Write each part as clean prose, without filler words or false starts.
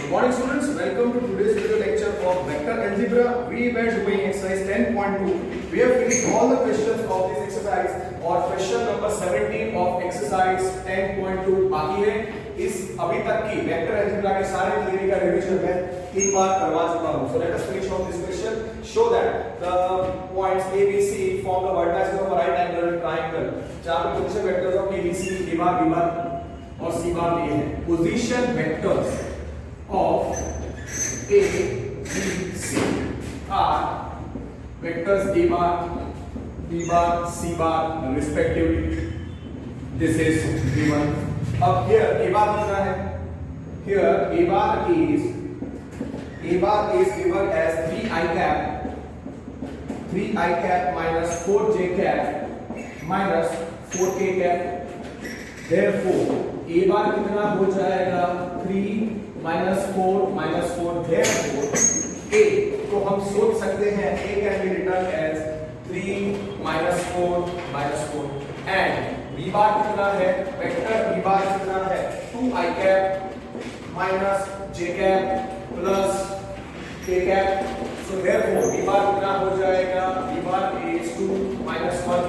Good morning students, welcome to today's video lecture of vector algebra. We were doing exercise 10.2. We have finished all the questions of this exercise और question number 17 of exercise 10.2 बाकी है। इस अभी तक की vector algebra के सारे theory का रिवीजन मैं 3 बार करवा चुका हूं। So let us finish off this question. Show that the points A, B, C form the vertices of a right angle triangle. जहां पे position vectors of A, B, C, A bar, B bar और C bar दिए हैं। Position vectors of A, B, C are vectors A bar, B bar, C bar respectively. This is given. अब here A bar दिखा है. Here A bar is given as 3i cap minus 4j cap minus 4k cap. Therefore A bar कितना हो जाएगा 3 minus 4 therefore A को हम सोच सकते हैं A can be written as 3 minus 4 and B bar कितना है वेक्टर B bar कितना है 2i cap minus j cap plus k cap. So therefore B bar कितना हो जाएगा B bar is 2 minus 1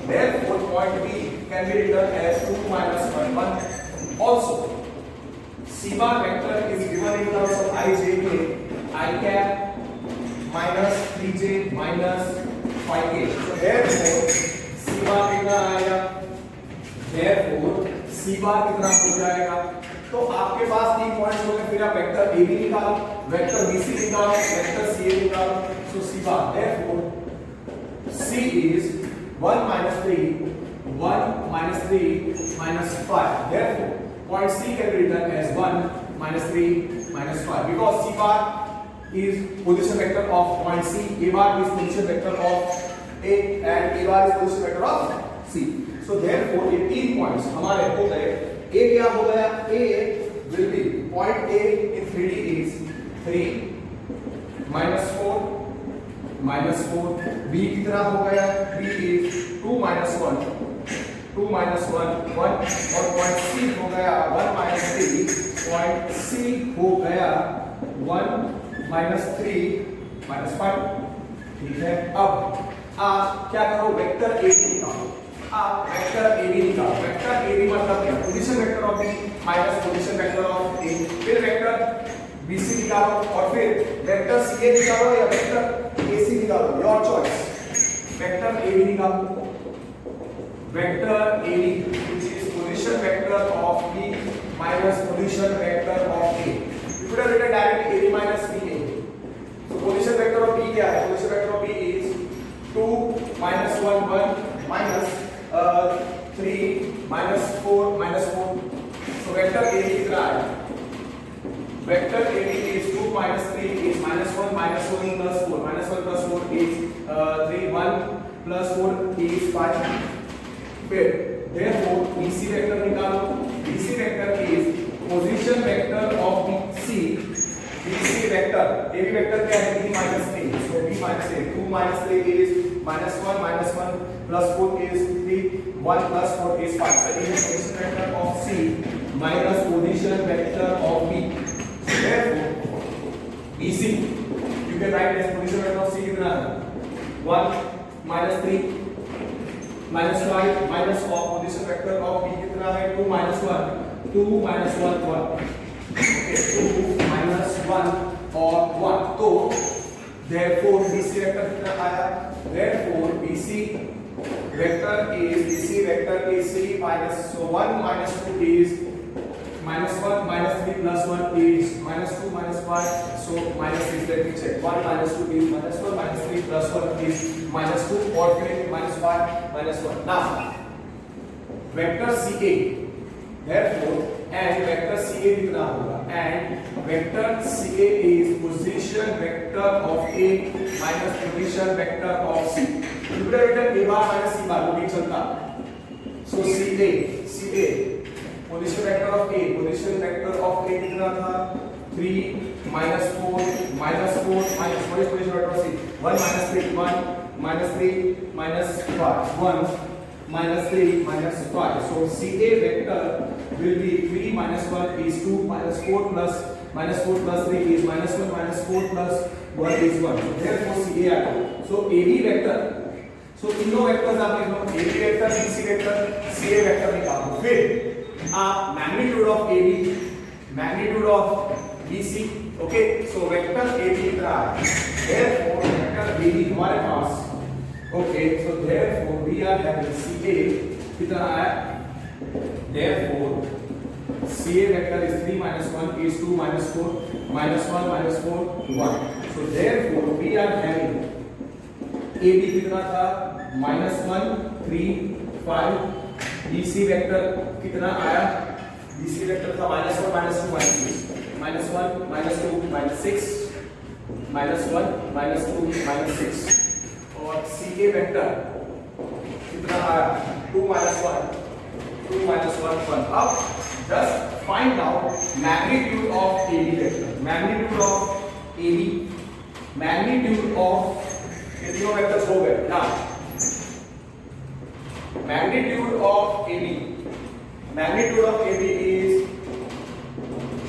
therefore point B can be written as 2 minus 1 also C bar vector is given in terms of I, J, K, I cap minus 3J minus 5K. So therefore C bar कितना आएगा? Therefore C bar कितना हो जाएगा? तो आपके पास 3 points हो गए, फिर आप वेक्टर A भी निकालो, वेक्टर BC निकालो, वेक्टर CA निकालो. So C bar. Therefore C is 1 minus 3 minus 5. Therefore point C can be written as 1 minus 3 minus 5 because C bar is position vector of point C, A bar is position vector of A and A bar is position vector of C. So therefore ये 3 points हमारे हो गए. A क्या हो गया? A will be point A in 3D is 3 minus 4 B कितना हो गया? B is 2 minus 1 और पॉइंट C हो गया 1 minus 3 पॉइंट C हो गया 1 minus 3 minus 5. ठीक है, अब आप क्या करो वेक्टर A निकालो. आप वेक्टर A निकालो. वेक्टर A मतलब क्या? Position vector of B minus position vector of A. फिर वेक्टर BC निकालो और फिर वेक्टर CA निकालो या वेक्टर AC निकालो, योर चॉइस. वेक्टर A निकालो. Vector AB, which is position vector of B minus position vector of A. You could have written directly AB minus BA. So position vector of B क्या है? Position vector of B is 2 minus 1 minus 3 minus 4 minus 4. So vector AB कितना है? Vector AB is 2 minus 3 is minus 1 plus 4 minus 1 plus 4 is 3 1 plus 4 is 5. फिर therefore BC vector निकालो. BC vector is position vector of BC. BC vector AB vector क्या है? B minus A. So B minus A. 2 minus 3 is minus 1 plus 4 is 3 1 plus 4 is 5. So it is position vector of C minus position vector of B. So therefore BC you can write as position vector of C कितना है? 1 minus 3 minus 5 minus of position vector of B कितना है? 2 minus 1 okay 2 minus 1 और 1. तो therefore BC vector कितना आया? Therefore BC vector is 3 minus so 1 minus 2 is minus 1 minus 3 plus 1 is minus 2 minus 5 so minus 6. Let me check. 1 minus 2 is minus 1 minus 3 plus 1 is minus 2 or फिर minus 5 minus 1. Now vector CA therefore and vector CA कितना होगा? And vector CA is position vector of A minus position vector of C. You could have written A bar minus C bar, वो भी चलता. So CA position vector of A कितना था? 3 minus 4 minus what is position vector of C? 1 minus 3 minus 5 1 minus 3 minus 5. So CA vector will be 3 minus 1 is 2 minus 4 plus minus 4 plus 3 is minus 1, minus 4 plus 1 is 1. So therefore CA आ गया. So AB vector, so तीनों vectors आप लिख लो, AB vector, BC vector, CA vector निकालो. फिर आप magnitude of AB, magnitude of BC, okay. So vector AB इतना है. Therefore वेक्टर AB हमारे पास, okay. So therefore we are having CA कितना है. Therefore CA vector is 3 minus 1 is 2 minus 4 minus 1 minus 4 1. So therefore we are having AB कितना था minus 1 3 5. BC vector कितना आया. BC vector था minus 1 minus 2 minus 6 minus 1 minus 2 minus 6 minus 1 minus 2 minus 6. और CA vector कितना आया 2 minus 1 2 minus 1 1. अब just find out magnitude of AB vector. Magnitude of AB, magnitude of ये तीनों वेक्टर्स हो गए ना. Magnitude of AB, magnitude of AB is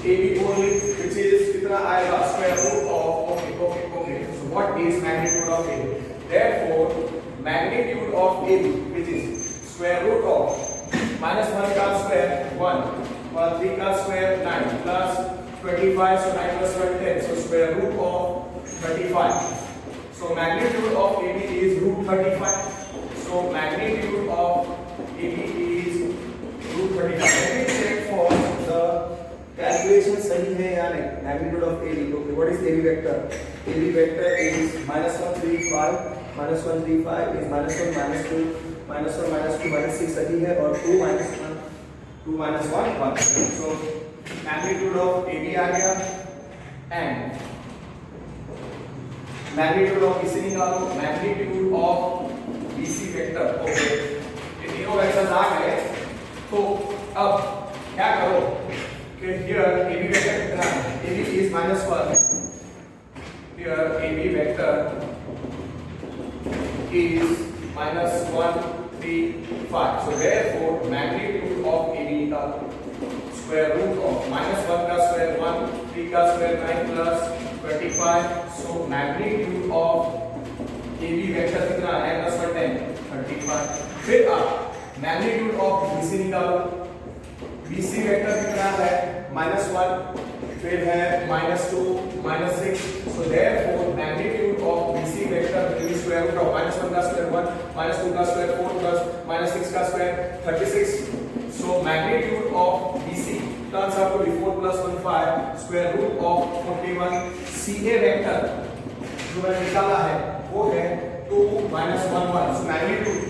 AB only, which is कितना आएगा square root of, okay. So what is magnitude of AB? Therefore magnitude of AB, which is square root of minus 1 का square 1 plus 3 का square 9 plus 25, so 9 plus 1 10, so square root of 35. So magnitude of AB is root 35. So magnitude of AB is root 35. Let me check for the calculation सही है या नहीं. Magnitude of AB. Okay, what is AB vector? AB vector is minus 1 3 5 minus 1 3 5 is minus 1 minus 2 minus 1 minus 2 minus 6 सही है और 2 minus 1 2 minus 1 1. So magnitude of AB आ गया and magnitude of BC निकालो. magnitude of BC vector, okay. ये तीनों vectors आ गए. तो अब क्या करो कि here AB vector कितना है. AB is minus 1. Here AB vector is minus 1 3 5. So therefore magnitude of AB निकालो. Square root of minus 1 का square 1 3 का square 9 plus 25. So magnitude of AB vector कितना है plus 10 35. फिर आप magnitude of BC निकालो. BC vector कितना है minus 1 फिर है minus 2 minus 6. So therefore magnitude of BC vector will be square root of minus 1 का square 1 minus 2 का square 4 plus minus 6 का square 36. So magnitude of BC turns out to be 4 plus 1 5 square root of 41. CA vector जो मैंने निकाला है वो है 2 minus 1 1. So magnitude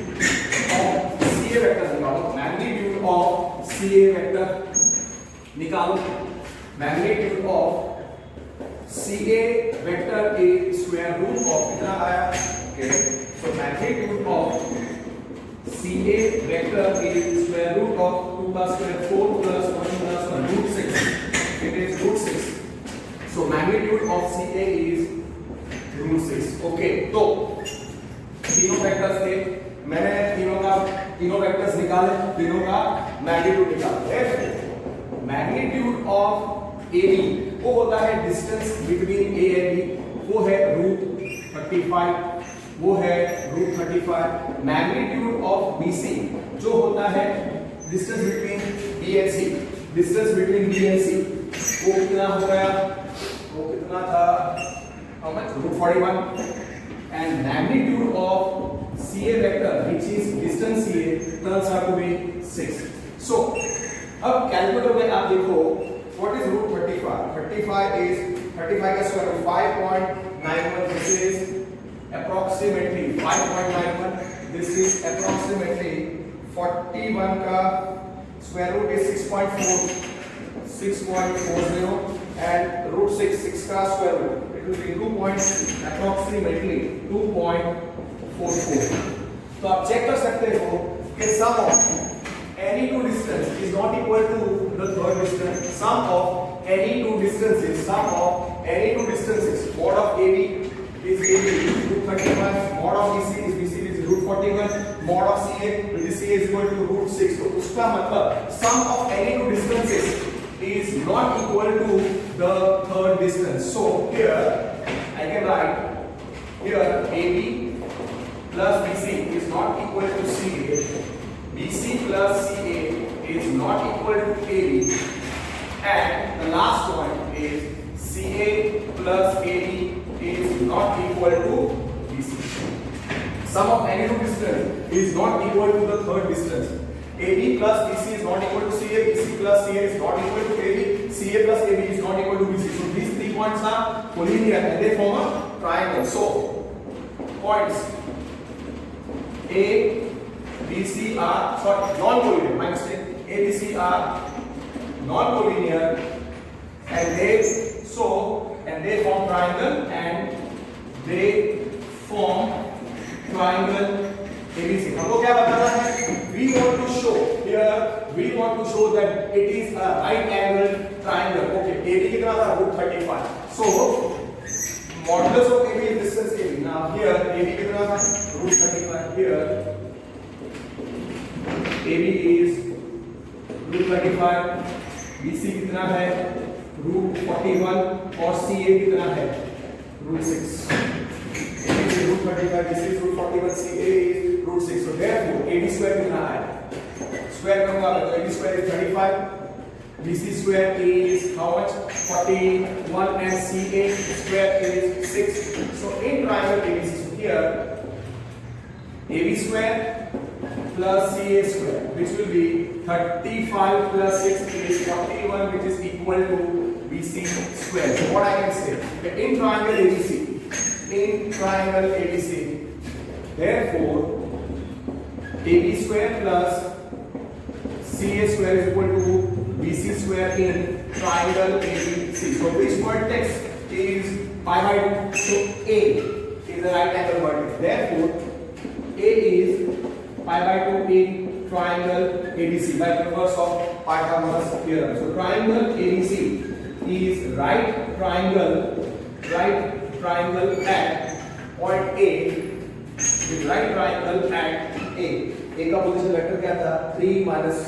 of CA vector निकालो. magnitude of CA vector निकालो. magnitude of CA vector is square root of कितना आया. Okay. So magnitude of CA vector is square root of 2 का square 4 plus 1 plus 1 root 6. It is root 6. So magnitude of CA is root 6. Okay. तो तीनों vectors थे. मैंने तीनों vectors निकाले. तीनों का मैग्नीट्यूड निकाला. मैग्नीट्यूड ऑफ AB वो होता है distance between A and B. वो है रूट 35. वो है रूट 35. मैग्नीट्यूड ऑफ BC जो होता है distance between B and C. Distance between B and C वो कितना हो गया. वो कितना था how much root 41. and magnitude of CA vector which is distance CA turns out to be 6. So अब कैलकुलेटर में आप देखो what is root 35. 35 is 35 का square root 5.91. this is approximately 5.91. this is approximately 41 का square root is 6.40 and root 6 का square root it will be 2.approximately 2.44. तो आप check कर सकते हो कि sum of any two distance is not equal to the third distance. Sum of any two distances, mod of AB is AB root 31, mod of BC is root 41, mod of CA which is CA is equal to root 6. तो उसका मतलब sum of any two distances is not equal to the third distance. So here I can write here AB plus BC is not equal to CA. BC plus CA is not equal to AB. And the last one is CA plus AB is not equal to BC. Sum of any two distance is not equal to the third distance. AB plus BC is not equal to CA, BC plus CA is not equal to AB, CA plus AB is not equal to BC. So these 3 points are collinear and they form a triangle. So points A, B, C are non-collinear. My mistake. A, B, C are non-collinear and they form triangle and they form triangle ABC. हमको क्या बताना है? We want to show that it is a right angle triangle. Okay, AB कितना था? √35. So modulus of AB is distance AB. Now here AB कितना था? √35. Here AB is √35. BC कितना है? √41 और CA कितना है? √6. AB is √35, BC is √41, CA is √6. So therefore AB square कितना है? Square करूंगा तो AB square is 35. BC square is how much? 41 and CA square is 6. So in triangle ABC, so here AB square plus CA square, which will be 35 plus 6 is 41, which is equal to BC square. So what I can say, in triangle ABC, therefore AB square plus CA square is equal to BC square in triangle ABC. So which vertex is pi by 2? So A is the right angle vertex. Therefore A is pi by 2 in triangle ABC by inverse of Pythagoras theorem. So triangle ABC is right triangle at point A, with right triangle at A. A का position vector क्या था? 3 minus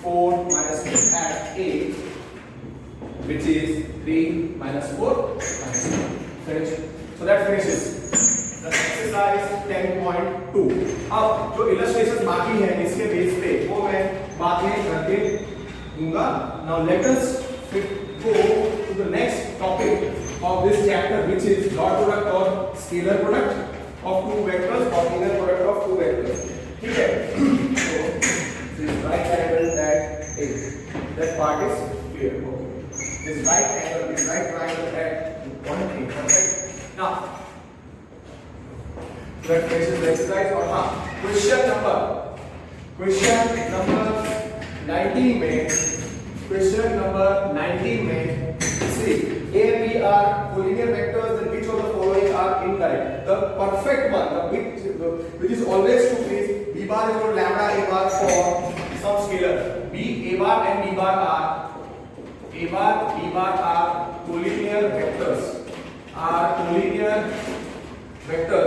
4 minus 4 at A, which is 3 minus 4 minus 4. Finish. So that finishes the exercise 10.2. अब जो illustrations बाकी है इसके base पे वो मैं बाद में करके दूंगा. Now let us go to the next topic of this chapter, which is dot product or scalar product of two vectors or inner product of two vectors. ठीक है? So this right angle at A, that part is clear. Okay. This right triangle at point A. Perfect. Now that finishes the exercise. और हाँ, question number 19 में see A and B are collinear vectors, and which of the following are incorrect? The perfect one, which is always true, is B bar is equal to lambda A bar for some scalar. A bar and B bar are collinear vectors.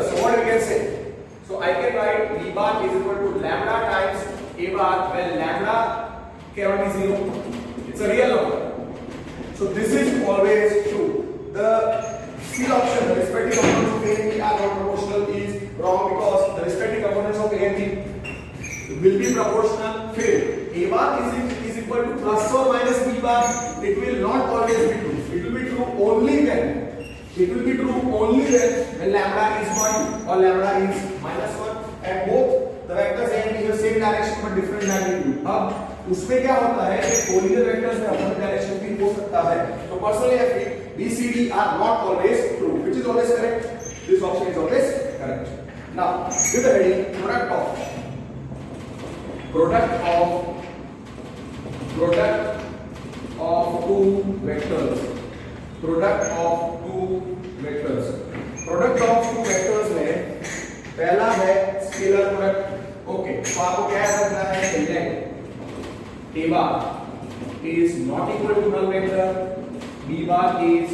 So what we can say? So I can write B bar is equal to lambda times A bar, where lambda cannot be 0. It's a real number. So this is always true. The C option, the respective components of A and B are not proportional, is wrong, because the respective components of A and B will be proportional. Fail. A bar is equal to plus or minus B bar. It will not always be true. It will be true only when lambda is 1 or lambda is minus 1, and both the vectors A and B have same direction but different magnitude. अब उसमें क्या होता है कि collinear vectors में opposite direction भी हो सकता है. So personally I feel B, C, D are not always true. Which is always correct? This option is always correct. Now give the heading product of two vectors. Product of two vectors में पहला है scalar product. Okay, तो आपको क्या करना है? Let A bar is not equal to null vector, B bar is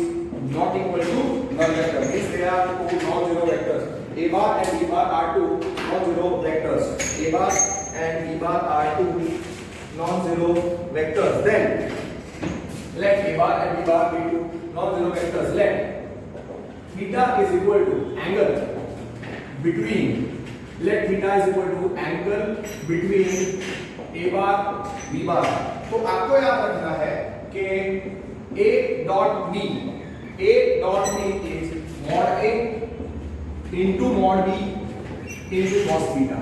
not equal to null vector. Means they are two non-zero vectors. A bar and B bar are two non-zero vectors. A bar and B bar are two non-zero vectors. Then let a bar and b bar be two non-zero vectors. Let theta is equal to angle between. Let theta is equal to angle between a bar b bar. तो आपको याद रखना है कि a dot b is mod a into mod b into cos theta.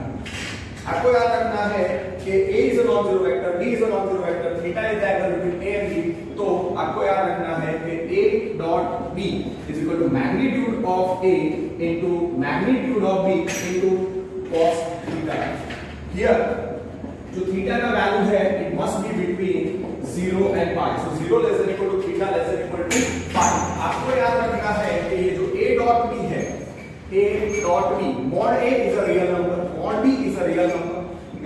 आपको याद रखना है कि a is a non-zero vector, b is a non-zero vector, theta is the angle between a and b. तो आपको याद रखना है कि a dot b is equal to magnitude of a into magnitude of b into cos theta. Here जो theta का value है it must be between 0 and pi. So 0 less than equal to theta less than equal to pi. आपको याद रखना है कि ये जो a dot b है, a dot b, mod a is a real number, mod b is a real number,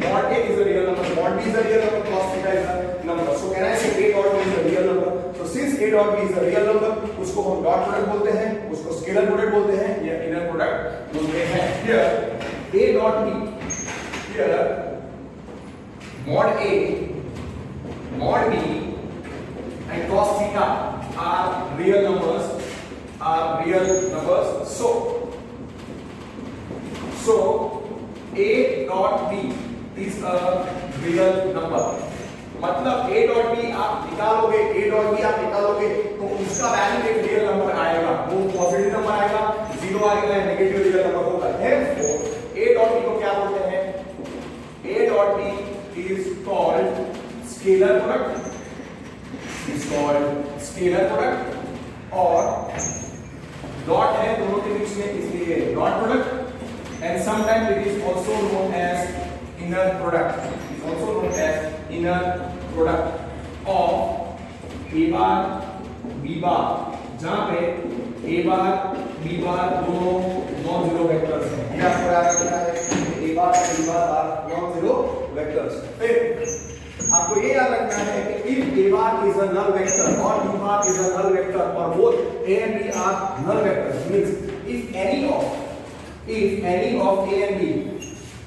mod a is a real number, mod b is a real number, cos theta is a number. So can I say a dot b is a real number? So since a dot b is a real number, उसको हम dot product बोलते हैं, उसको scalar product बोलते हैं या inner product बोलते हैं. Here a dot b, here mod a, mod b and cos theta are real numbers. So a dot b is a real number. मतलब a dot b आप निकालोगे, तो उसका वैल्यू एक रियल नंबर आएगा. वो पॉजिटिव नंबर आएगा, zero आएगा या नेगेटिव रियल नंबर होगा. Therefore a dot b को क्या बोलते हैं? a dot b is called scalar product. और डॉट है दोनों के बीच में, इसलिए dot product. And sometimes it is also known as inner product. Of a bar b bar, जहां पे a bar b bar दोनों नॉन जीरो वेक्टर्स हैं. ये आपको याद रखना है कि a bar and b bar are non zero vectors. फिर आपको ये याद रखना है कि if a bar is a null vector or b bar is a null vector or both a and b are null vectors, means if any of a and b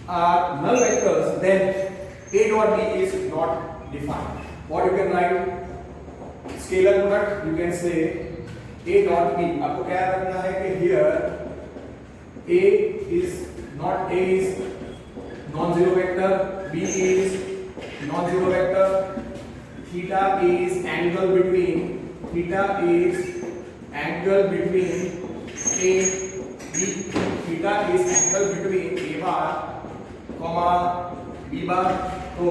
are null vectors, then a dot b is not defined. What you can write? Scalar product, you can say a dot b. आपको क्या याद रखना है कि here a is non-zero vector, b is non-zero vector, theta is angle between a b, theta is angle between a bar comma b bar. तो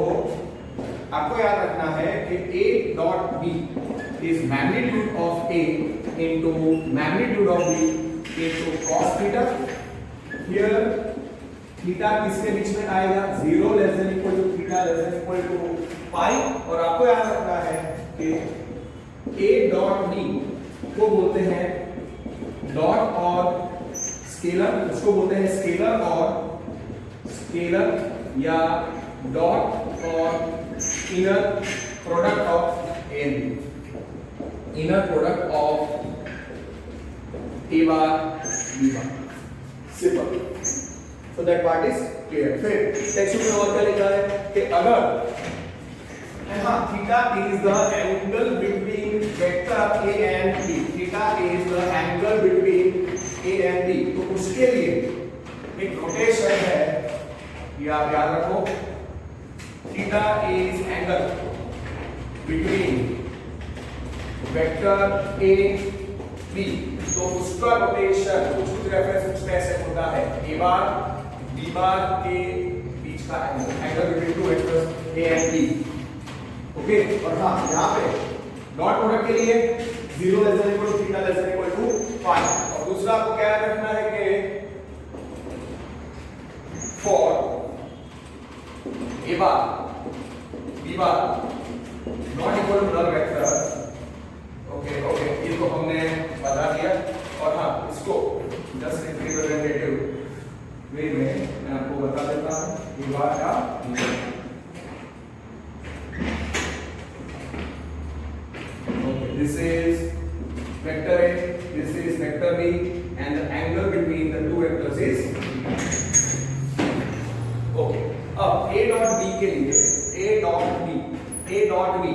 आपको याद रखना है कि a dot b is magnitude of a into magnitude of b into cos theta. Here theta किसके बीच में आएगा? 0 less than equal to theta less than equal to pi. और आपको याद रखना है कि a dot b को बोलते हैं डॉट और स्केलर, उसको बोलते हैं स्केलर या डॉट और inner product of a and b. Inner product of a bar b bar. Simple. So that part is clear. फिर टेक्स्ट में और क्या लिखा है कि अगर theta is the angle between vector a and b. Theta is the angle between a and b. तो उसके लिए एक नोटेशन है, ये आप याद रखो. Theta is angle between vector a b. तो उसका नोटेशन कुछ रेफरेंस ऐसे होता है a bar b bar के बीच का angle between two vectors a and b. Okay. और हाँ यहाँ पे डॉट प्रोडक्ट के लिए 0 less than equal to theta less than equal to pi. और दूसरा आपको क्या रखना है कि for a bar b bar not equal to null vector. Okay इसको हमने बता दिया. और हाँ इसको जस्ट रिप्रेजेंटेटिव वे में मैं आपको बता देता हूँ. ये बात का this is vector a, this is vector b, and the angle between the two vectors is okay. अब a dot b के लिए a dot b dot b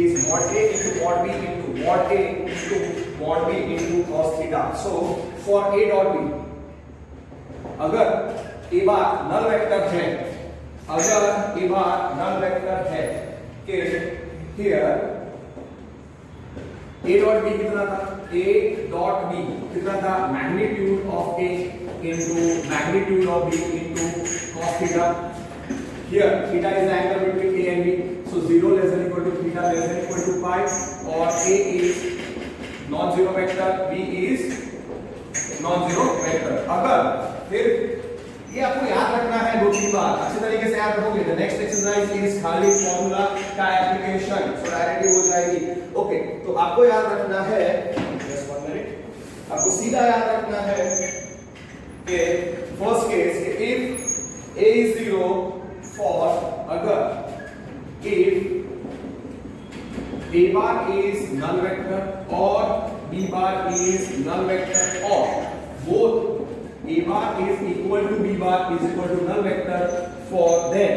is mod a into mod b into mod a into mod b into cos theta. So for a dot b, अगर a bar null vector है, अगर a bar null vector है कि here a dot b कितना था, a dot b कितना था, magnitude of a into magnitude of b into cos theta. Here theta is the angle between a and b, so 0 less than equal to theta less than equal to pi, or a is non-zero vector, b is non-zero vector. अगर फिर ये आपको याद रखना है दो तीन बार, अच्छे तरीके से याद रखोगे तो नेक्स्ट एक्सरसाइज इज खाली फॉर्मूला का एप्लीकेशन, सो डायरेक्टली हो जाएगी. ओके, तो आपको याद रखना है, जस्ट 1 मिनट, आपको सीधा याद रखना है कि first case if a is 0 for अगर if a bar is null vector or b bar is null vector or both a bar is equal to b bar is equal to null vector for then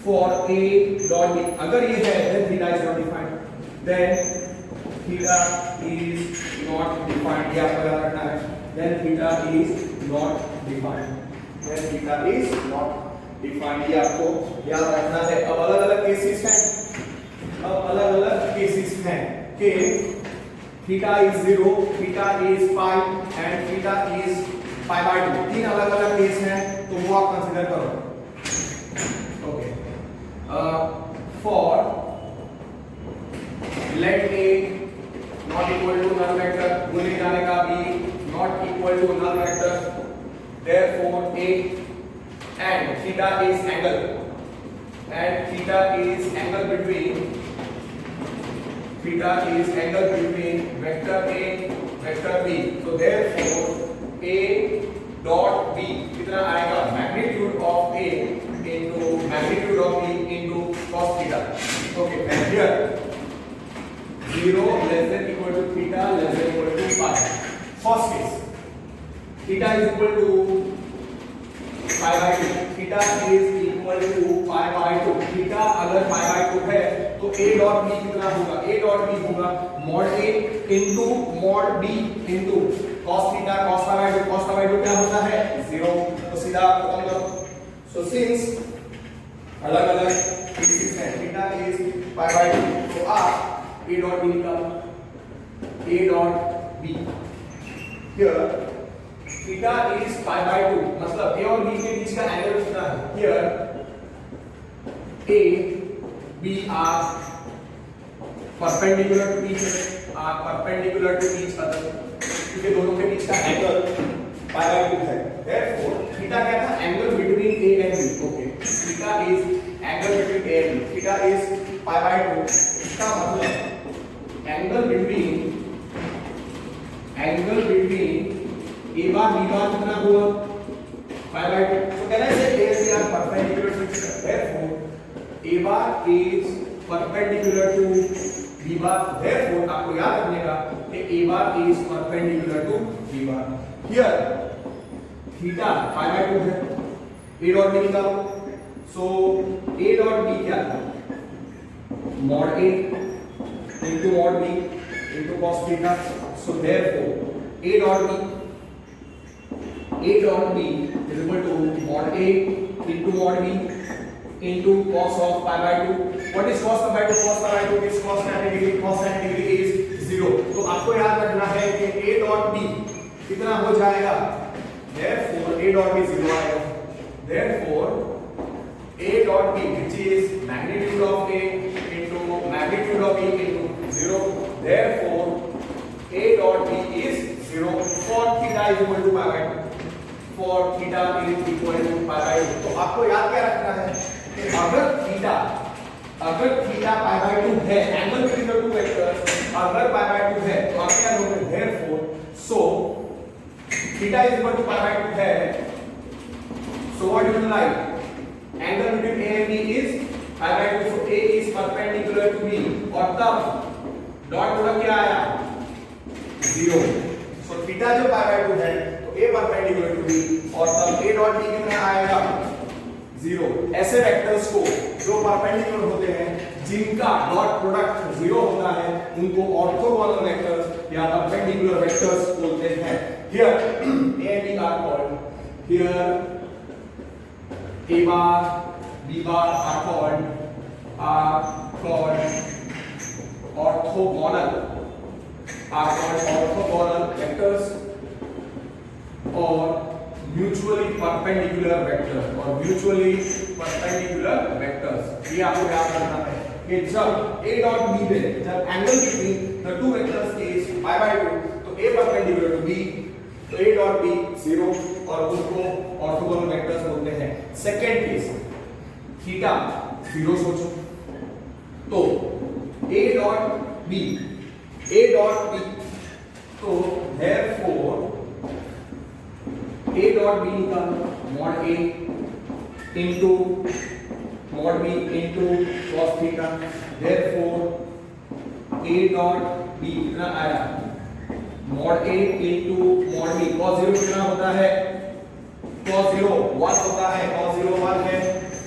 for a dot b, अगर ये है then theta is not defined, then theta is not defined, ये आपको याद रखना है, then theta is not defined, then theta is not defined, ये आपको याद रखना है. अब अलग अलग केसेस हैं, अब अलग अलग केसेस हैं कि theta is 0, theta is pi and theta is pi by 2, तीन अलग अलग केस हैं, तो वो आप कंसीडर करो. Okay, for let a not equal to null vector, बोले जाने का b not equal to null vector, therefore a and theta is angle, and theta is angle between vector a vector b, so therefore a dot b कितना आएगा, magnitude of a into magnitude of b into cos theta. Okay, and here 0 less than equal to theta less than equal to pi. First case, theta is equal to pi by 2, theta is equal to pi by 2, theta अगर pi by 2 है तो a dot b कितना होगा, a dot b होगा mod a into mod b into cos theta cos pi by 2, cos pi by 2 क्या होता है 0, तो सीधा खत्म करो. So since अलग अलग केसेस हैं, theta is pi by 2, तो आप a dot b निकालो, a dot b here theta is pi by 2, मतलब a और b के बीच का एंगल कितना है, here a b are perpendicular to each other, क्योंकि दोनों के बीच का एंगल pi by 2 है, therefore theta क्या था, angle between a and b. Okay, theta is angle between a and b, theta is pi by 2, इसका मतलब angle between a bar b bar कितना हुआ pi by 2. So can I say a and b are perpendicular to each other, therefore a bar is perpendicular to b bar, therefore आपको याद रखने का कि a bar is perpendicular to b bar. Here theta pi by 2 है, a dot b निकालो, so a dot b क्या था, mod a into mod b into cos theta, so therefore a dot b is equal to mod a into mod b into cos of pi by 2. What is cos pi by 2? Cos pi by 2 is cos 90 degree. Cos 90 degree is 0. तो आपको याद रखना है कि a dot b कितना हो जाएगा, therefore a dot b 0 आएगा, therefore a dot b which is magnitude of a into magnitude of b into 0, therefore a dot b is 0 for theta is equal to pi by 2. For theta is equal to pi by 2. तो आपको याद क्या रखना है कि अगर theta pi by 2 है, angle between the two vectors अगर pi by 2 है, तो आप क्या लोगे, therefore so theta is equal to pi by 2 है, so what you will write, angle between a and b is pi by 2, so a is perpendicular to b, और तब dot product क्या आया 0, so थीटा जो pi by 2 है तो a perpendicular to b, और तब a डॉट b कितना आएगा 0. ऐसे वेक्टर्स को जो परपेंडिकुलर होते हैं जिनका डॉट प्रोडक्ट 0 होता है उनको ऑर्थोगोनल वेक्टर्स या परपेंडिकुलर वेक्टर्स बोलते हैं। Here A and B are called, here A bar B bar are called orthogonal vectors or mutually perpendicular vectors। ये आपको याद रखना है कि जब A dot B में जब angle between the two vectors is pi by 2 तो A परपेंडिकुलर टू B तो A dot B 0 और उनको ऑर्थोगोनल वेक्टर्स बोलते हैं। सेकंड केस थीटा 0 सोचो तो A dot B तो therefore A dot B निकालो mod A into mod B into cos theta, therefore A dot B कितना आया mod A into mod B, cos 0 कितना होता है cos 0 1 होता है, cos 0 1 है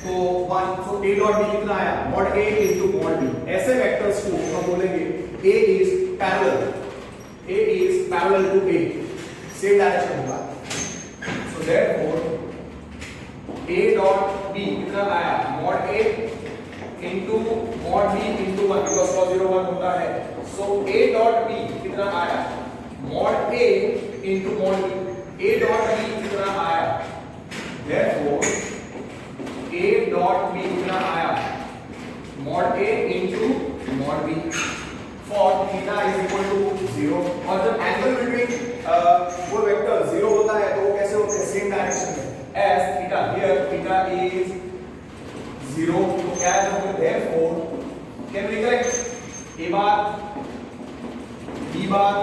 तो 1, so A dot B कितना आया mod A into mod B। ऐसे वेक्टर्स को हम बोलेंगे A is parallel to A, same direction होगा, so therefore A dot B कितना आया mod A into mod B into 1 because cos 0 1 होता है, so A dot B कितना आया mod A into mod B, A dot B कितना आया therefore A dot B कितना आया mod A into mod B for theta is equal to 0। और जब एंगल बिटवीन वो वेक्टर 0 होता है तो वो कैसे होते हैं सेम डायरेक्शन में as theta, here theta is 0 तो क्या है therefore can we correct A bar B bar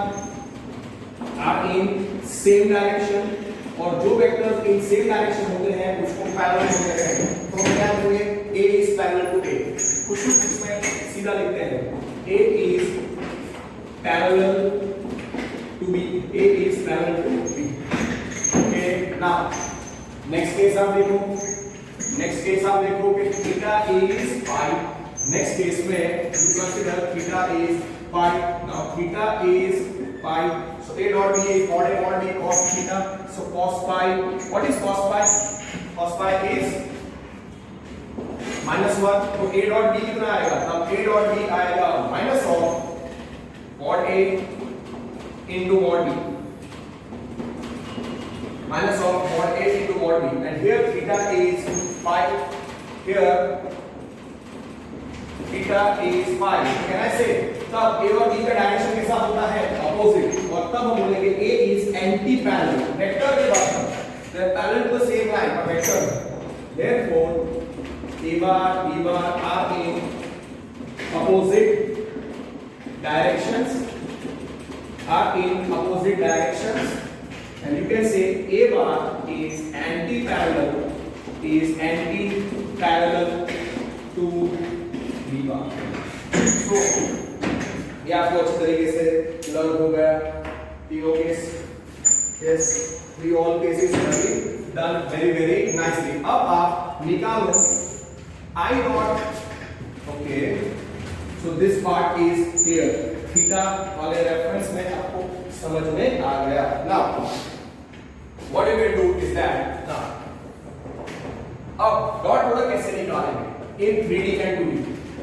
are in same direction और जो वेक्टर्स इन सेम डायरेक्शन होते हैं उसको पैरेलल होते हैं तो हम क्या करेंगे A is parallel to A, कुछ इसमें सीधा लिखते हैं A is parallel to B, A is parallel to B। okay now next case आप देखो कि theta is phi, next case में you consider theta is phi, now theta is phi, so A dot B is mod A mod B cos theta, so cos phi, what is cos phi? Cos phi is -1 तो A dot B कितना आएगा तब A dot B आएगा minus of mod A into mod B, minus of mod A into mod B, and here theta is phi, here theta is phi, can I say तब A और B का direction कैसा होता है opposite और तब हम बोलेंगे A is anti parallel, vector की बात करते हैं parallel to the same line पर vector, therefore A bar B bar are in opposite directions, and you can say A bar is anti-parallel to B bar। so ये आपको अच्छी तरीके से लर्न हो गया तीनों case. yes we all cases have been done very nicely। अब आप निकालो I dot, okay so this part is clear, theta वाले रेफरेंस में आपको समझ में आ गया। now what you will do is that now अब डॉट प्रोडक्ट कैसे निकालेंगे in 3D and 2D।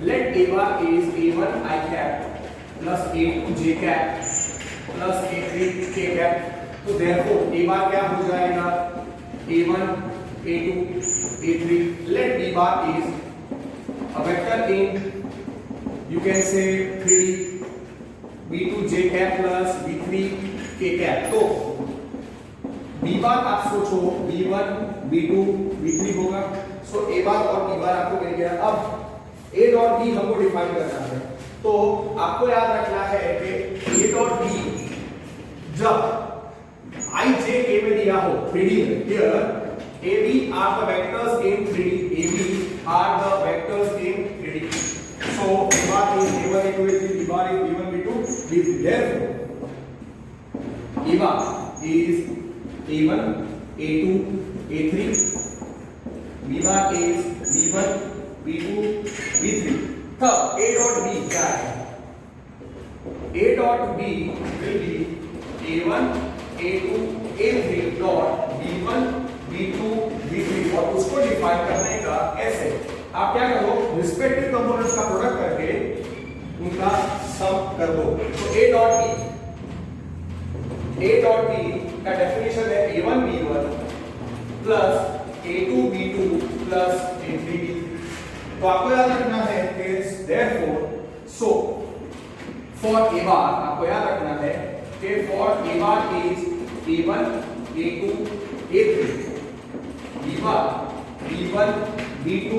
let A bar is A1 I cap plus A2 J cap plus A3 K cap, तो therefore A bar क्या हो जाएगा A1 A2 A3, let B bar is a vector in you can say 3D B2 J cap plus B3 K cap, तो B bar आप सोचो B1 B2 B3 होगा, सो A bar और B bar आपको मिल गया। अब A dot B हमको define करना है तो आपको याद रखना है कि A dot B जब I J K में दिया हो 3D में, here AB are the vectors in 3D, AB are the vectors in 3D, so A bar is A1 A2 A3, B bar is B1 B2 B3, therefore A bar is A1 A2 A3, B bar is B1 B2 B3, तब A dot B क्या है? A dot B will be A1 A2 A3 dot B1 B2 B3 और उसको define करने का कैसे? आप क्या करो, रिस्पेक्टिव कंपोनेंट्स का प्रोडक्ट करके उनका सम कर दो। तो A डॉट B का डेफिनेशन है A1 B1 plus A2 B2 plus A3 B3। तो आपको याद रखना है कि therefore so for A बार आपको याद रखना है कि for A bar is A1 A2 A3 B bar B1 B2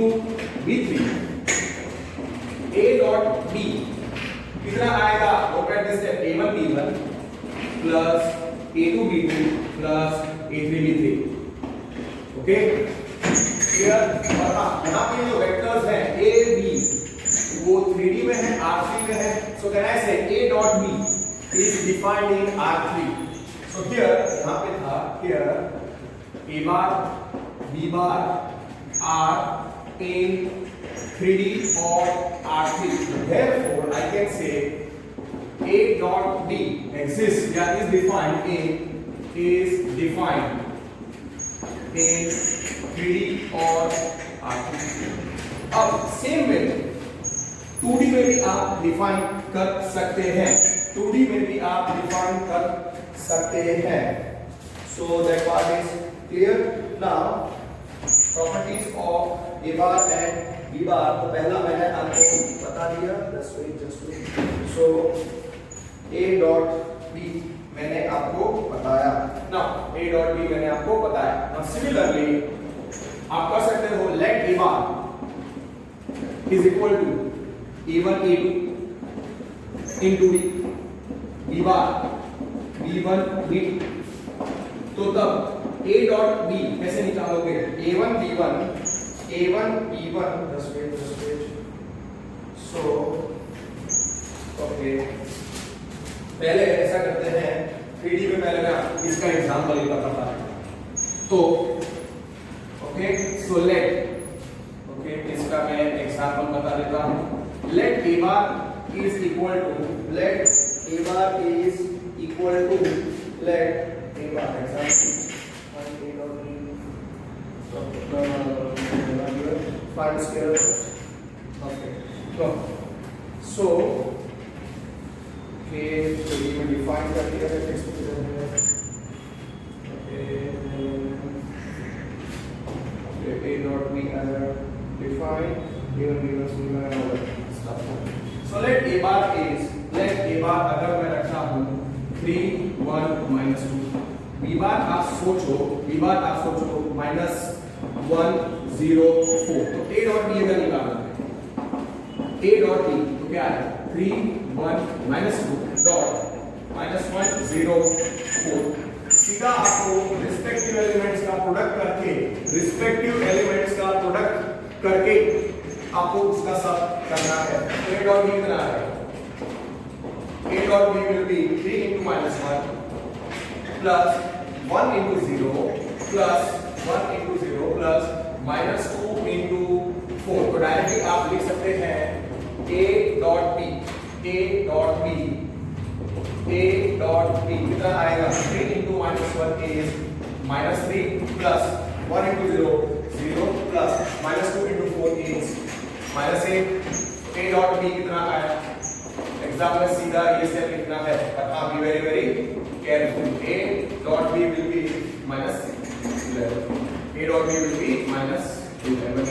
B3 A dot B कितना आएगा? look at this step A1 B1 plus A2 B2 plus A3 B3। Okay clear? और हाँ, यहाँ पे जो वेक्टर्स हैं A B वो 3D में है, R3 में है। सो कैन आई से A dot B is defined in R3। So here यहाँ पे था here A bar B bar R in 3D or R3। Therefore I can say A dot B exists या is defined in 3D और R3। अब same way 2D में भी आप define कर सकते हैं, 2D में भी आप डिफाइन कर सकते हैं। So that part is clear now। Properties of A bar and B bar तो पहला मैंने आपको बता दिया, just wait। So A dot B मैंने आपको बताया। Now A dot B मैंने आपको बताया। Now similarly आप कर सकते हो let A bar is equal to A1 A2 into D B bar B1 B2। तो तब A डॉट B कैसे निकालोगे? A1 B1 just wait। So okay पहले ऐसा करते हैं 3D में, पहले मैं इसका एग्जांपल ही बताता हूं। तो ओके सो इसका मैं एग्जांपल बता देता हूं। Let A bar is equal to let A bar example find square। okay so ये मैं डिफाइन कर दिया है टेक्स्ट में। A dot B define so let A bar अगर मैं रखता हूँ 3 1 minus 2 B बार आप सोचो minus 1 0 4। तो A डॉट B अगर निकालना है A डॉट B तो क्या है 3 1 minus 2 डॉट minus 1 0 4। सीधा आपको रिस्पेक्टिव एलिमेंट्स का प्रोडक्ट करके आपको उसका सब करना है। तो A डॉट B कितना है? A dot B will be 3 into minus 1 plus 1 into 0 plus 1 into 0 plus minus 2 into 4। तो डायरेक्टली आप लिख सकते हैं A डॉट B कितना आएगा? 3 into minus 1 is minus 3 plus 1 into 0 0 plus minus 2 into 4 is minus 8। A dot B कितना आया? Exam में सीधा ये स्टेप लिखना है, but हाँ be very very careful। A dot B will be minus 11। A dot B will be minus 11।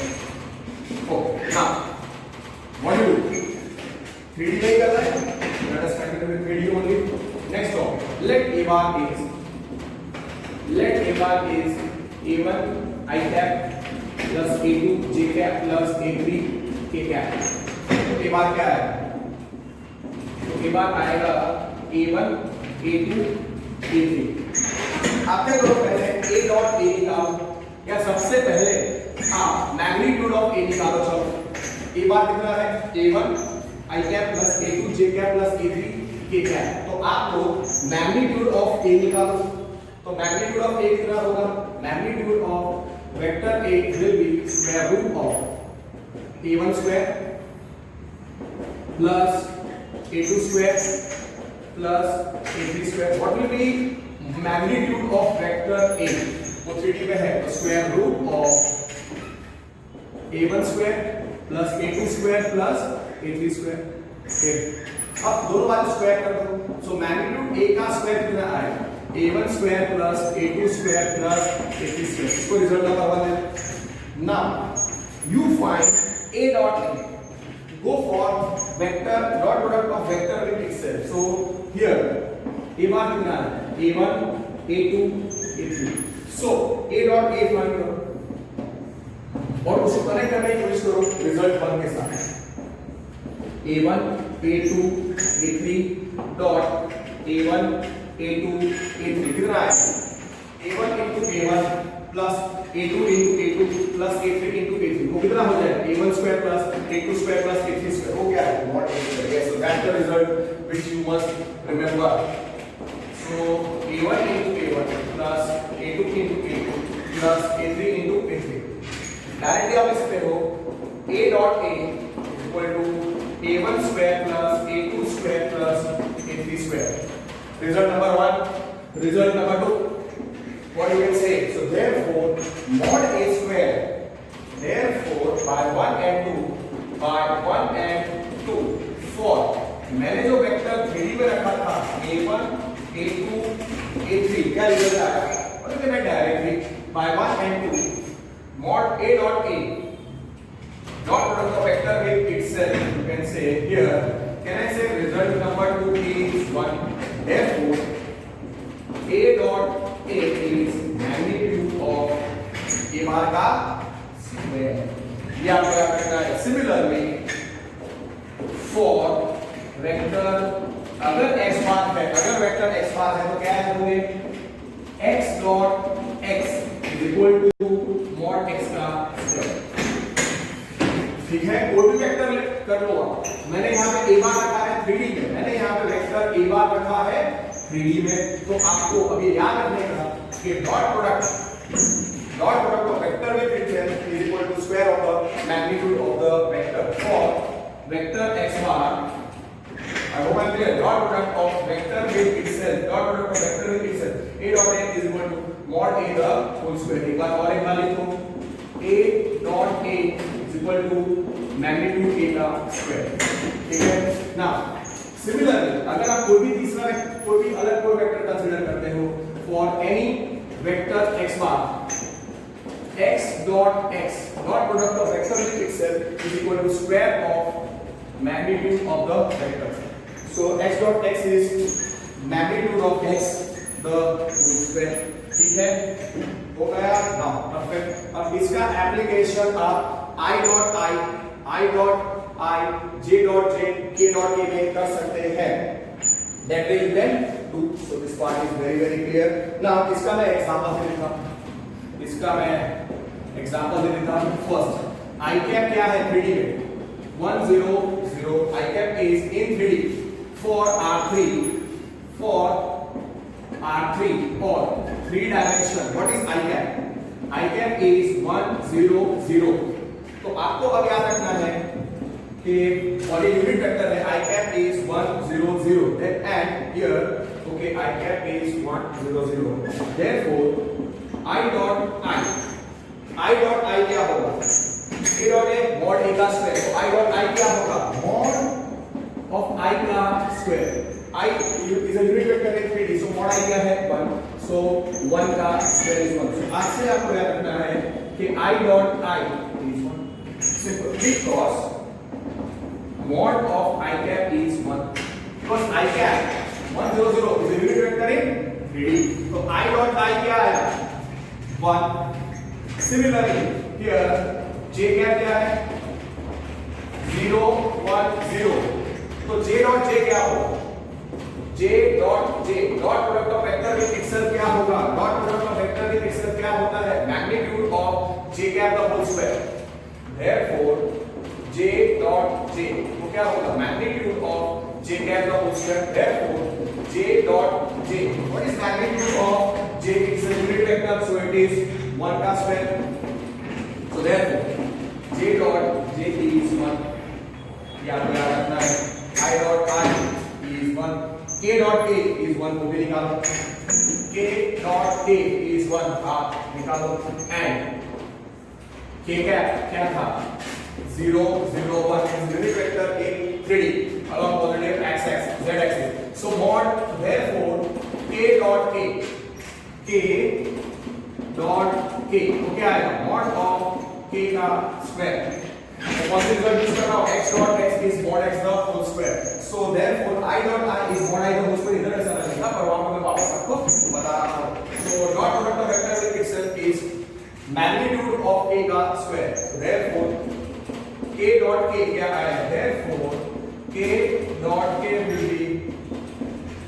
Okay, now what do you do? 3D नहीं कर रहे हैं, let us continue with 3D only। Next topic, let A bar is A1 I cap plus A2 J cap plus A3 K cap। तो A bar क्या है? तो A bar आएगा A1 A2 A3। आप क्या करो, पहले A डॉट A निकालो, या सबसे पहले आप मैग्नीट्यूड ऑफ A निकालो। चलो A बार कितना है? A1 I cap plus A2 J cap plus A3 K cap. तो आपको मैग्नीट्यूड ऑफ A निकालो। तो मैग्नीट्यूड ऑफ A कितना होगा? Magnitude of vector A will be square root of A1 square plus a2 square plus a3 square. What will be magnitude of vector a? वो 3D में है तो square root of a1 square plus a2 square plus a3 square. Okay. अब दोनों bar square कर दो. So magnitude a का square कितना आएगा? a1 square plus a2 square plus a3 square. इसको रिजल्ट नंबर 1 है. Now you find a dot a. Go for vector dot product of vector with itself. So here a बार कितना है? a1 a2 a3. So a dot a find करो और उसको connect करने की कोशिश करो रिजल्ट 1 के साथ. a1 a2 a3 dot a1 a2 a3 कितना है? a1 into a1 plus a2 into a2 plus a3 into a3 वो कितना हो जाएगा? a1 square plus a2 square plus a3 square. वो क्या है? Not a square. Yes, so that's the result which you must remember. So a1 into a1 plus a2 into a2 plus a3 into a3. Directly आप लिख सकते हो a dot a equal to a1 square plus a2 square plus a3 square. Result number 1. Result number 2. What you can say? So therefore mod a square. Therefore by 1 and 2 by 1 and 2 for मैंने जो vector 3D में रखा था a1 a2 a3 क्या result आया? और ये मैं directly by 1 and 2 mod a dot a dot product of vector with itself. You can say here, can I say result number 2 is 1. Therefore a dot a is magnitude of a bar का square. ये आपको याद रखना है. Similarly for vector अगर x bar है, अगर vector x bar है तो क्या करोगे? x dot x is equal to mod x का स्क्वायर. ठीक है, कोई भी वेक्टर कर लो आप. मैंने यहाँ पे a बार रखा है 3D में, मैंने यहाँ पे वेक्टर a बार रखा है 3D में. तो आपको अब ये याद रखने का कि dot product of vector with itself is equal to square of the magnitude of the vector. For vector x bar I hope I'm clear. Dot product of vector with itself. Dot product of vector with itself. A dot a is equal to mod a the whole square. एक बार और एक बार लिखो. A dot a is equal to magnitude a का square. ठीक है. Now similarly अगर आप कोई भी तीसरा कोई भी अलग कोई वेक्टर कंसीडर करते हो for any vector x bar x dot x dot product of vector with itself is equal to square of magnitude of the vector. So x dot x is magnitude of x the whole square. ठीक है, हो गया. Now perfect. अब इसका application आप i dot i j dot j k dot k में कर सकते हैं. That way you can do. So this part is very clear. Now इसका मैं एग्जांपल दे देता हूँ. इसका मैं एग्जांपल दे देता हूँ. फर्स्ट i cap क्या है 3D में? 1 0 0. i cap is in 3D. For R3 or 3 dimension, what is I cap? I cap is 1 0 0. तो आपको अब याद रखना है कि और ये यूनिट वेक्टर है. I cap is 1 0 0. Then and here, okay, I cap is 1 0 0. Therefore, I dot I क्या होगा? A dot A mod A का स्क्वायर. तो I dot I क्या होगा? Mod of I का square. I is a unit vector in 3D. So mod I क्या है? 1. So 1 का स्क्वायर is 1. So आज से आपको याद रखना है कि I dot I is 1. Simple. Because mod of I cap is 1. Because I cap 1 0 0 is a unit vector in 3D. So I dot I क्या आया? 1. Similarly here J cap क्या है? 0 1 0. तो j dot j क्या होगा? j dot j dot product of vector with itself क्या होगा? Dot product of vector with itself क्या होता है? Magnitude of j cap the whole square. Therefore j dot j वो क्या होगा? Magnitude of j cap the whole square. Therefore j dot j. What is magnitude of j? It's a unit vector, so it is 1 का square. So therefore j dot j is 1. ये आपको याद रखना है. k dot k is 1 को भी निकालो, k dot k is 1 आप निकालो, एंड k कैप क्या था 0 0 1 is unit vector in 3D along positive x-axis z axis. So mod therefore k dot k तो क्या आएगा mod of k का स्क्वायर, opposite का यूज कर रहा हूं, x dot x is mod x the whole square. So therefore I dot I is mod I the whole square. इधर ऐसा लिखा पर वहां पर मैं वापस आपको बता रहा हूं. So dot product of vector with itself is magnitude of k का square. So therefore k dot k क्या आया, therefore k dot k will be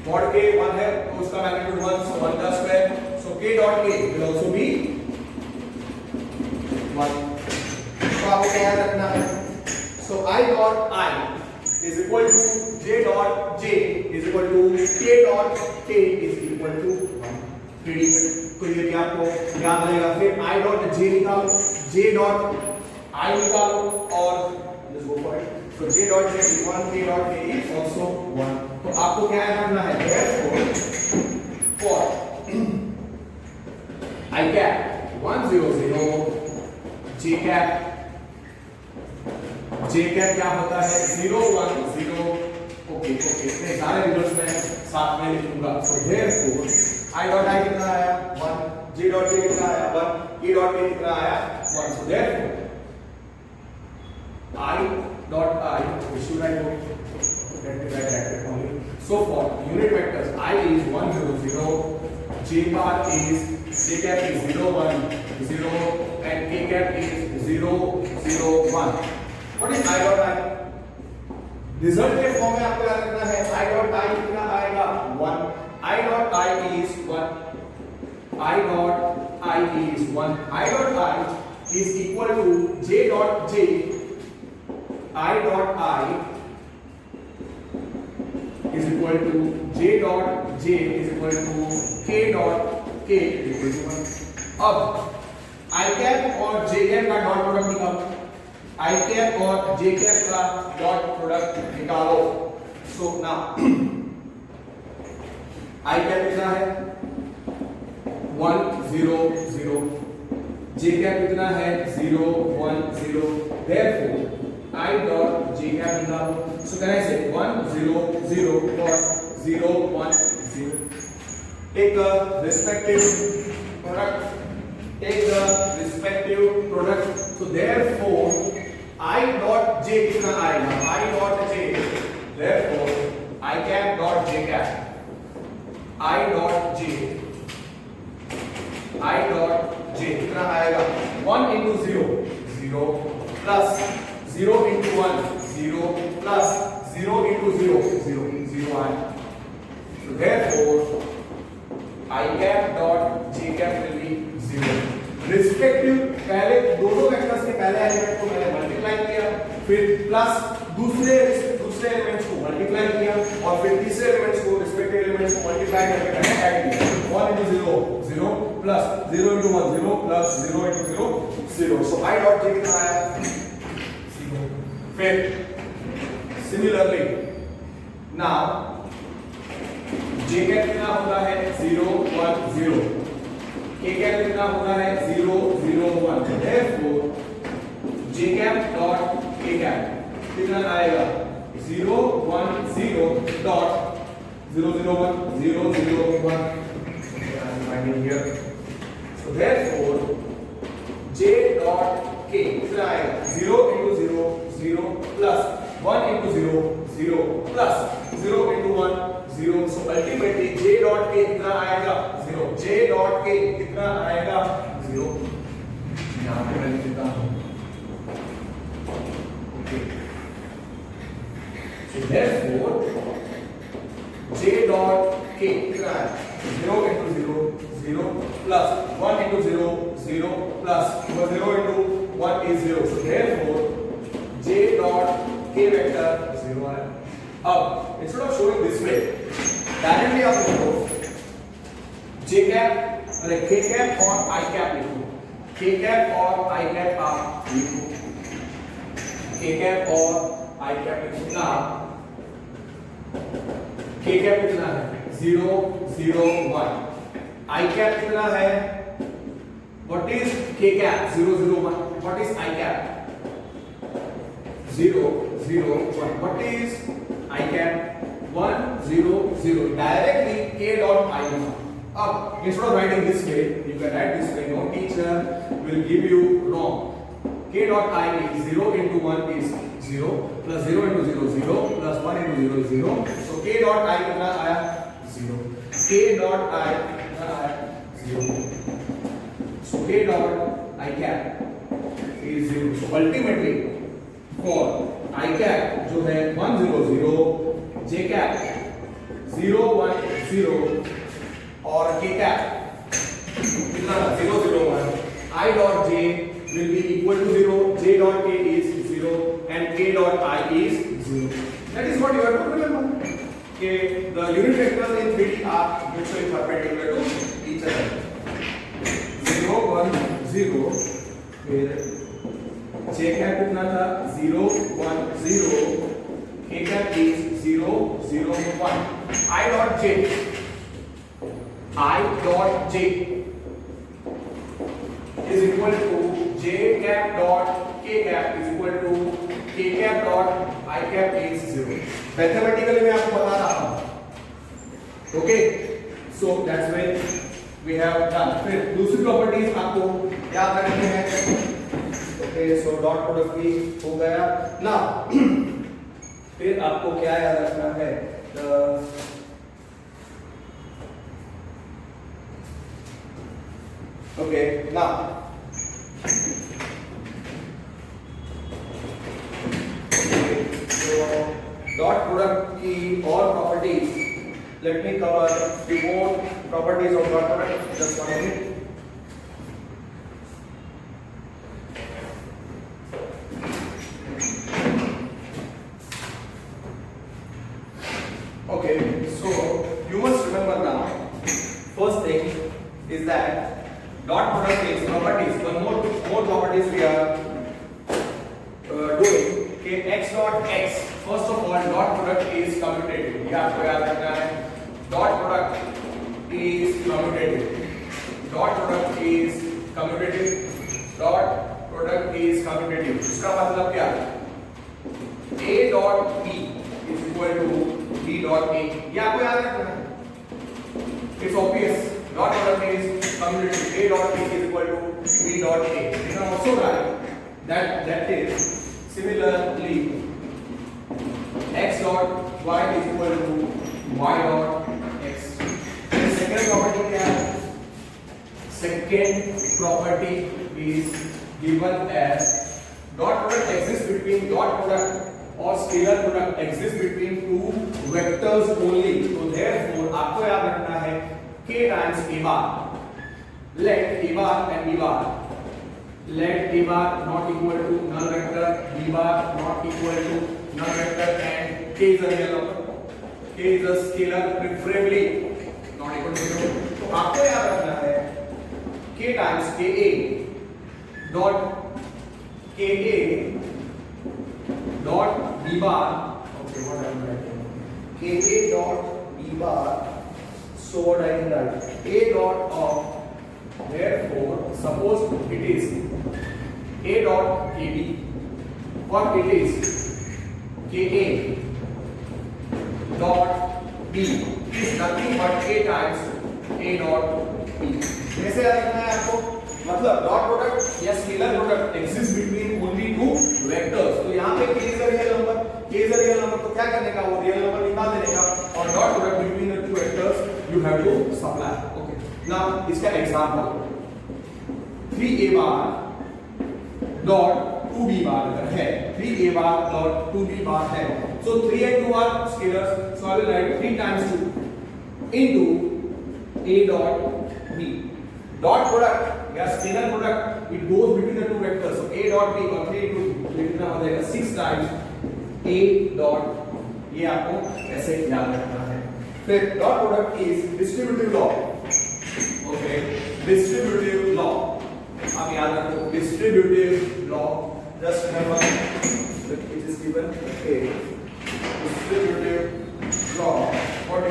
mod k 1 है तो उसका मैग्नीट्यूड 1, so 1 का square. So k dot k will also be 1. तो आपको क्या याद रखना है, so I dot I is equal to j dot j is equal to k dot k is equal to 1. तो ये भी आपको याद रहेगा. फिर I dot j निकालो, j dot I निकालो और let's go for it. So j dot j is 1, k dot k is also 1. तो आपको क्या करना है, therefore for I cap 1 0 0 j cap क्या होता है 0 1 0. ओके इतने सारे रिजल्ट्स में साथ में लिखूंगा. So therefore I dot I कितना आया 1, j dot j कितना आया 1, k dot k कितना आया 1. So therefore I dot I should I go let me write that only. So for unit vectors I is 1 0 0, j bar is j cap is 0 1 0 and k cap is 0 0 1. What is I dot I? Result के form में आपको याद रखना है I dot I कितना आएगा 1. I dot I is 1. I dot I is 1. I dot I is equal to j dot j. I dot I is equal to j dot j is equal to k dot k is equal to 1. अब I cap और j cap का dot product निकालो. I cap और j cap का dot product निकालो. So now I cap कितना है 1 0 0, j cap कितना है 0 1 0. Therefore I dot j cap निकालो. So can I say 1 0 0 or 0 1 0. Take the respective product. Take the respective product. So therefore I dot j कितना आएगा I dot j. Therefore I cap dot j cap I dot j कितना आएगा 1 into 0 0 plus 0 into 1 0 plus 0 into 0 0 0 आएगा. So therefore I cap dot j cap will be 0. Respective पहले दोनों vectors के पहले element को मैंने मल्टीप्लाई किया, फिर प्लस दूसरे एलिमेंट्स को मल्टीप्लाई किया और फिर तीसरे एलिमेंट्स को रिस्पेक्टिव एलिमेंट्स को मल्टीप्लाई करके मैंने ऐड किया. 1 into 0 0 plus 0 into 1 0 plus 0 into 0 0. So I dot j कितना आया 0. फिर सिमिलरली नाउ j का कितना होता है 0 1 0, k cap कितना होता है 0 0 1. therefore j cap dot k cap कितना आएगा 0 1 0 dot 0 0 1 0 0 1. I'm finding here. So therefore j dot k कितना आएगा 0 into 0 0 plus 1 into 0 0 plus 0 into 1 0. So ultimately j dot k कितना आएगा 0. j dot k कितना आएगा 0. यहाँ पे मैं लिखता हूँ. Okay. So therefore j dot k कितना है 0 into 0 0 plus 1 into 0 0 plus 0 into 1 is 0. So therefore j dot k vector 0 है. अब instead of showing this way directly आप लिखो j cap अरे k cap और I cap लिखो. k cap और I cap आप लिखो. k cap और I cap लिखो ना. k कैप कितना है 0 0 1, i कैप कितना है, what is k cap 0 0 1, what is i cap 0 0 1, what is i cap 1 0 0, directly k dot i. Up instead of writing this way you can write this way, no teacher will give you wrong. K dot I is 0 into 1 is 0 plus 0 into 0 0 plus 1 into 0 0, so K dot I कितना आया 0, K dot I कितना आया 0, so K dot I cap is 0. So ultimately for I cap जो है 1 0 0, J cap 0 1 0 और K cap कितना 0 0 1, I dot J will be equal to 0, J dot K is 0 and K dot I is 0. That is what you have to remember. Okay, the unit vectors in 3D are mutually perpendicular to each other. 0 1 0, फिर J cap कितना था 0 1 0, K cap is 0 0 1, I dot J is equal to J cap dot K cap is equal to K cap dot I cap is 0. Mathematically मैं आपको बता रहा हूँ. Okay, so that's when we have done. फिर दूसरी properties आपको याद रखनी है. Okay, so dot प्रोडक्ट भी हो गया. Now फिर आपको क्या याद रखना है? Okay, now so dot product की और properties, let me cover the more properties of dot product. Just 1 minute. Okay, so you must remember now. First thing is that dot product is properties. One more properties we are doing. Okay, x dot x. First of all, dot product is commutative. ये आपको याद रखना है. Dot product is commutative. Dot product is commutative. Dot product is commutative. इसका मतलब क्या? A dot B is equal to B dot A. ये आपको याद रखना है. It's obvious. Dot product is commutative. A dot B is equal to B dot A. You can also write that is similarly x dot y is equal to y dot x. The second property क्या है? Second property is given as dot product exists between dot product or scalar product exists between two vectors only. So therefore आपको याद रखना है k times a bar. Let a bar and b bar, let a bar not equal to null vector, b bar not equal to null vector, and k is a real number. K is a scalar, preferably not equal to 0. तो आपको याद रखना है k times ka dot dot b bar. Okay, what I am writing? Ka dot b bar. So what I can write? A dot of, therefore suppose it is A dot KB, or it is KA dot B is nothing but A times A dot B. कैसे याद रखना है आपको? मतलब dot product या scalar product exist between only two vectors. तो यहाँ पे k is a real number, k is a real number, तो क्या करने का? वो रियल नंबर निकाल देने का और dot product between the two vectors you have to supply. Okay, now इसका example 3a bar dot 2b bar अगर है, 3a bar dot 2b bar है, so 3 and 2 are scalars, so I will write 3 times 2 into a dot b. Dot product या scalar product it goes between the two vectors, so a dot b और 3 into 2 कितना हो जाएगा 6 times a dot. ये आपको ऐसे याद रखना है. फिर dot product is distributive law. Okay, distributive law. आप याद रखो distributive law. Just remember it is given. Okay, distributive law. What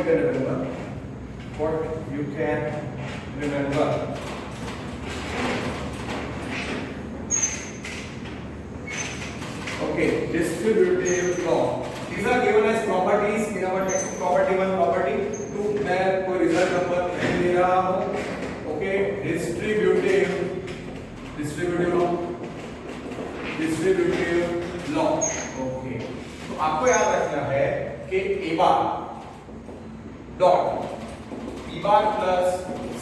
what you can remember. Okay, distributive law. These are given as properties in our textbook. Property 1, property 2. मैं कोई result number नहीं ले रहा हूँ. Okay, distributive law. Okay, तो आपको याद रखना है कि a bar dot b bar plus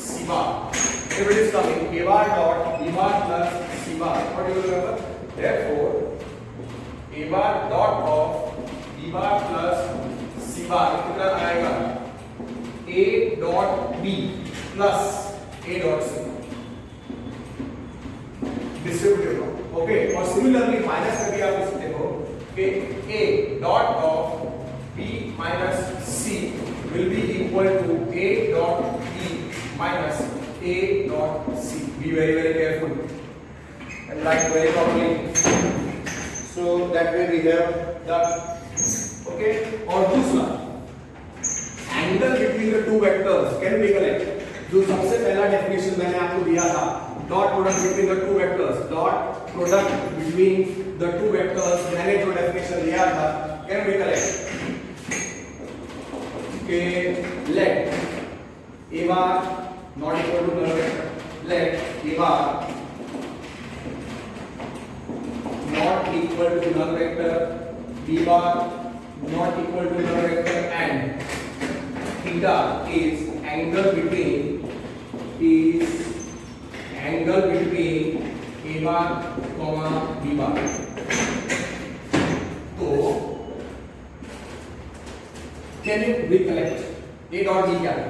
c bar. If it is coming a bar dot b bar plus c bar, what do you remember? Therefore, a bar dot of b bar plus c bar कितना आएगा? a dot b plus a dot c. Distributive law. Okay, और similarly minus करके आप लिख सकते हो कि a dot of b minus c will be equal to a dot b minus a dot c. Be very careful and write very properly. So that way we have the okay. और दूसरा angle between the two vectors can be collect. जो सबसे पहला definition मैंने आपको दिया था, dot product between the two vectors. Dot product between the two vectors मैंने जो डेफिनेशन दिया था कैन बी कलेक्ट के late a bar not equal to null vector. Let a bar not equal to null vector, b bar not equal to null vector, and theta is angle between a bar comma b bar. तो can you recollect a dot b क्या है?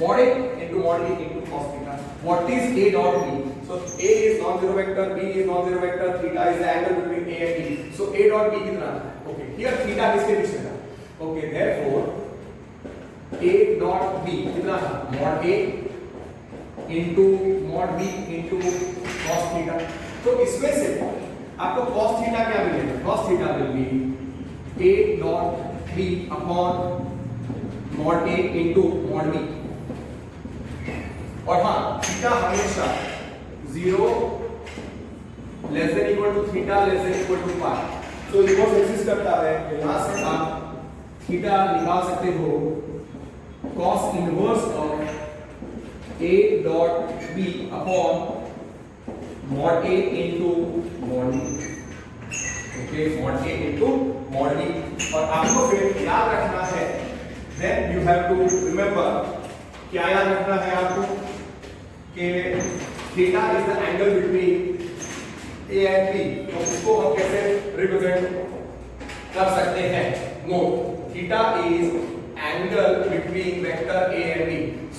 Mod a into mod b into cos theta. What is a dot b? So a is non-zero vector, b is non-zero vector, theta is the angle between a and b. So a dot b कितना है? Okay, here theta किसके बीच में है? Okay, therefore a dot b कितना है? Mod a into mod b into cos theta. तो इसमें से आपको cos theta क्या मिलेगा? Cos theta will be a dot b upon mod a into mod b. और हाँ, थीटा हमेशा 0 less than equal to theta less than equal to pi. तो रिवर्स एक्सिस करता है. यहां से आप थीटा निकाल सकते हो cos inverse of a dot b upon mod a into mod b. Okay, mod a into mod b. और आपको फिर याद रखना है, then you have to remember, क्या याद रखना है आपको कि theta is the angle between a and b. तो उसको हम कैसे रिप्रेजेंट कर सकते हैं? Note, theta is angle between vector a and b.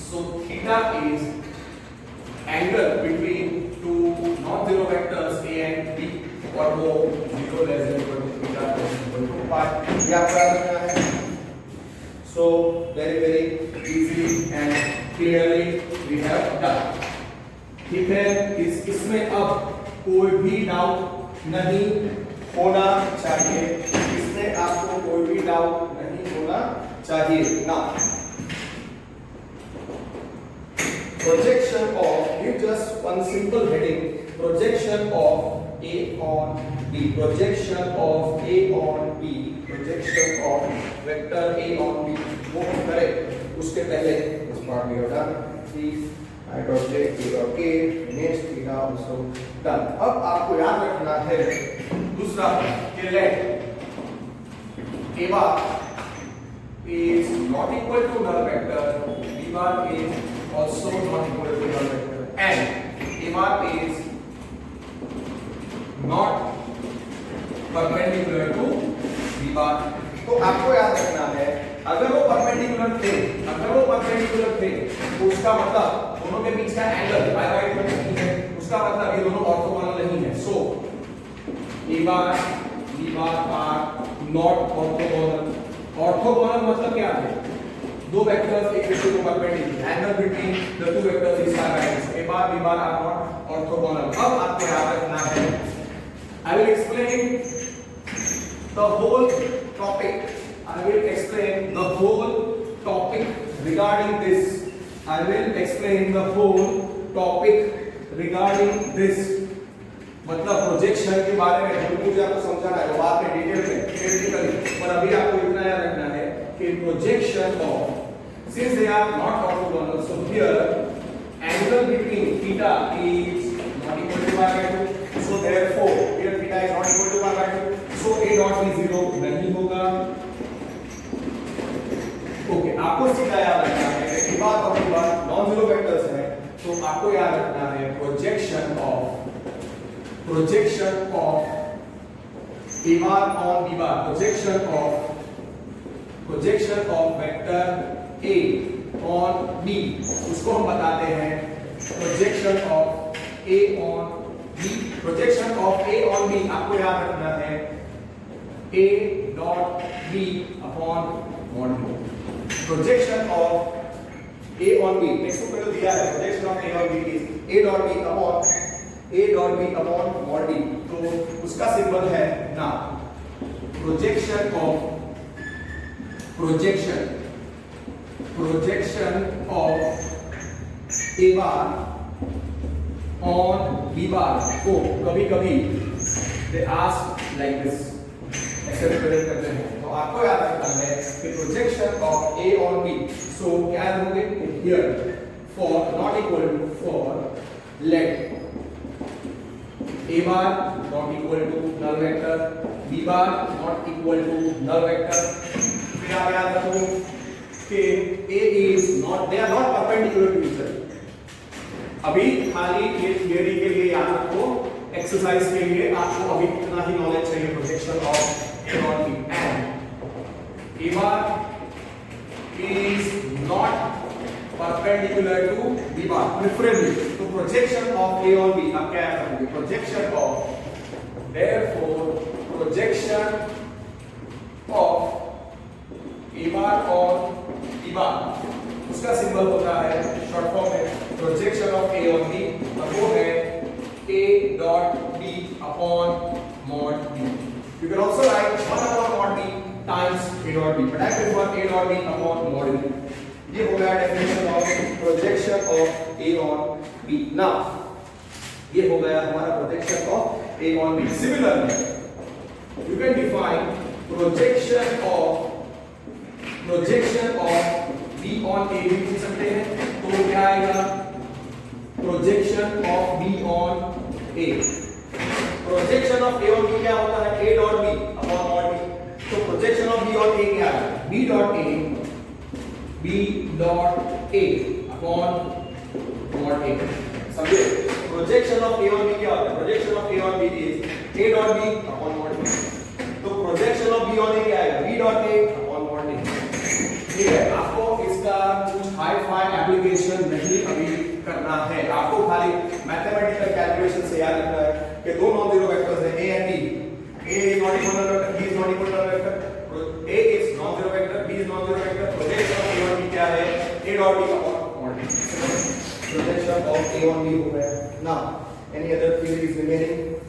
So theta is angle between two non zero vectors a and b, और वो 0 less than equal to theta less than equal to pi. ये आपको याद रखना है. So very easy and clearly we have done. ठीक है, इसमें अब कोई भी डाउट नहीं होना चाहिए. इसमें आपको कोई भी डाउट नहीं होना चाहिए ना. Projection of, give just one simple heading, projection of A on B. Projection of A on B. Projection of vector A on B. वो हम करें उसके पहले इस पार्ट में done. I dot j, A dot k, image theta also done. अब आपको याद रखना है दूसरा कि let A bar is not equal to null vector, B bar is also not equal to null vector, and A bar is not perpendicular to B bar. तो आपको याद रखना है, अगर वो परपेंडिकुलर थे तो उसका मतलब दोनों के बीच का एंगल y y नहीं है. उसका मतलब ये दोनों ऑर्थोगोनल नहीं है. So a bar b bar are not orthogonal. Orthogonal मतलब क्या है? दो वेक्टर्स एक दूसरे को perpendicular, angle between the two vectors is 5 a bar b bar are not orthogonal. अब आपको याद रखना है, I will explain the whole topic. I will explain the whole topic regarding this will explain the whole topic regarding this. मतलब projection के बारे में जो मुझे आपको समझाना है वो बाद में डिटेल में थियोरेटिकली, पर अभी आपको इतना याद रखना है कि projection of, since they are not orthogonal, so here angle between theta is not equal to pi by 2, so therefore here theta is not equal to pi by 2, so a dot b 0 नहीं होगा. Okay, आपको सीधा याद रखना है कि बात और बात नॉन जीरो वेक्टर्स है, तो आपको याद रखना है projection of a bar on b bar, projection of vector a on b, उसको हम बताते हैं projection of a on b. projection of a on b आपको याद रखना है a dot b upon mod b. projection of a on b, text book में तो दिया है projection of a on b is a dot b upon mod b, तो उसका सिंबल है ना. projection of a bar on b bar को कभी कभी they ask like this, ऐसे रिप्रेजेंट करते हैं. तो आपको याद रखना है कि projection of a on b, so क्या होंगे here for not equal to for let a bar not equal to null vector, b bar not equal to null vector. फिर आप याद रखो कि a is not, they are not perpendicular to each other. अभी खाली ये theory के लिए याद रखो, एक्सरसाइज के लिए आपको अभी इतना ही नॉलेज चाहिए projection of a on b, and a bar is not perpendicular to b bar preferably. तो projection of a on b आप क्या करोगे, projection of, therefore projection of a bar on b bar, उसका symbol होता है short form में projection of a on b, वो है a dot b upon mod b. You can also write 1 upon mod b times a dot b, but I prefer a dot b upon mod b. ये हो गया definition of projection of a on b. Now ये हो गया हमारा projection of a on b. Similarly you can define projection of b on a भी पूछ सकते हैं. तो क्या आएगा, projection of b on a. Projection of a on b क्या होता है, a dot b upon mod b. तो projection of b on a क्या है, b dot a upon mod a. समझे, projection of a on b क्या होता है, projection of a on b is a dot b upon mod b. तो projection of b on a क्या आएगा, b dot a upon mod a. ठीक है, आपको इसका कुछ हाई फाई एप्लीकेशन नहीं अभी करना है, आपको खाली मैथमेटिकल कैलकुलेशन से याद रखना है कि दो नॉन जीरो वेक्टर्स हैं a and b. a is not equal to vector, b is not equal to vector. a is non zero vector, b is non zero vector. projection of a on b क्या है, a dot b upon mod b. projection of a on b हो गया. now any other theory is remaining,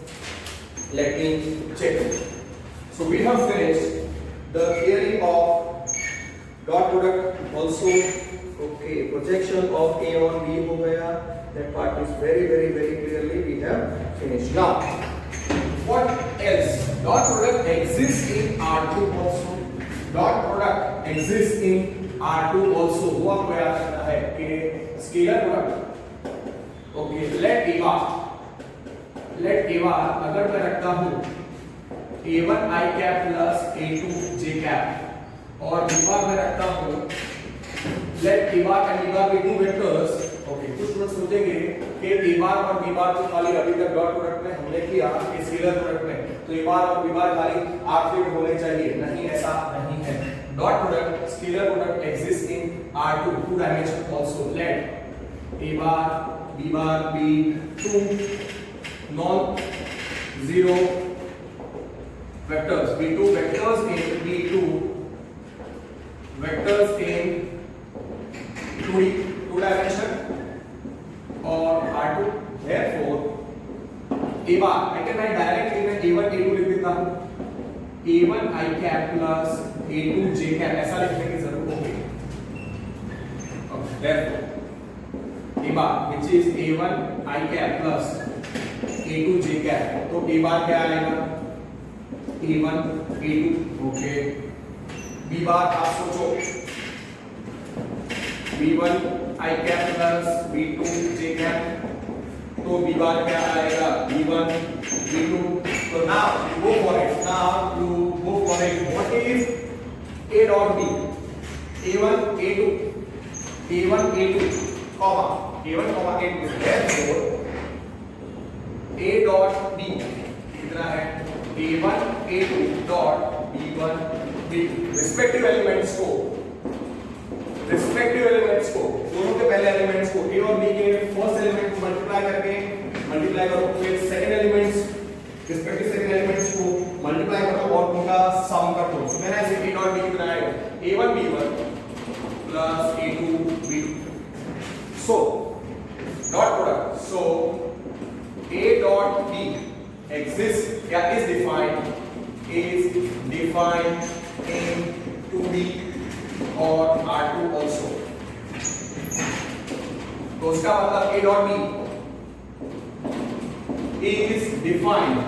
let me check. so we have finished the theory of dot product also. okay, projection of a on b हो गया, that part is very clearly we have finished. now what else, dot product exists in R2 also. dot product exists in R2 also. वो आपको याद रखना है कि scalar product. Okay, let a bar अगर मैं रखता हूँ a1 i cap plus a2 j cap, और b bar में रखता हूँ let a bar and b bar be two vectors. Okay, कुछ लोग सोचेंगे कि a bar और b bar को खाली अभी तक डॉट प्रोडक्ट में हमने किया, कि स्केलर प्रोडक्ट में तो a bar और b bar खाली R3 में होने चाहिए. नहीं, ऐसा नहीं है. Dot product, scalar product exists in R2 two dimension also. let a bar b bar be two non zero vectors, be two vectors in two dimension or R2. therefore a bar I can write directly में a1 a2 लिख देता हूँ, a1 i cap plus a2 j cap, ऐसा लिखने की जरूरत होगी. therefore bar which is a1 I cap plus a2 j cap, तो a बार क्या आएगा a1 a2 ओके। b बार आप सोचो b1 I cap plus b2 j cap, तो b बार क्या आएगा b1 b2। तो now you go for it, now you go for it, what is a dot b, a1 a2 a1 a2 comma a1 comma a2, therefore a dot b कितना है a1 a2 dot b1 b2, respective elements को दोनों के पहले elements को a और b के first element को मल्टीप्लाई करो, फिर second elements respective second elements को मल्टीप्लाई करो और उनका सम कर दो। सो मैंने ऐसे a डॉट b कितना आएगा a1 b1 plus a2 b2, so dot product, so a dot b exists या is defined in 2b और R2 also, तो उसका मतलब a dot b is defined,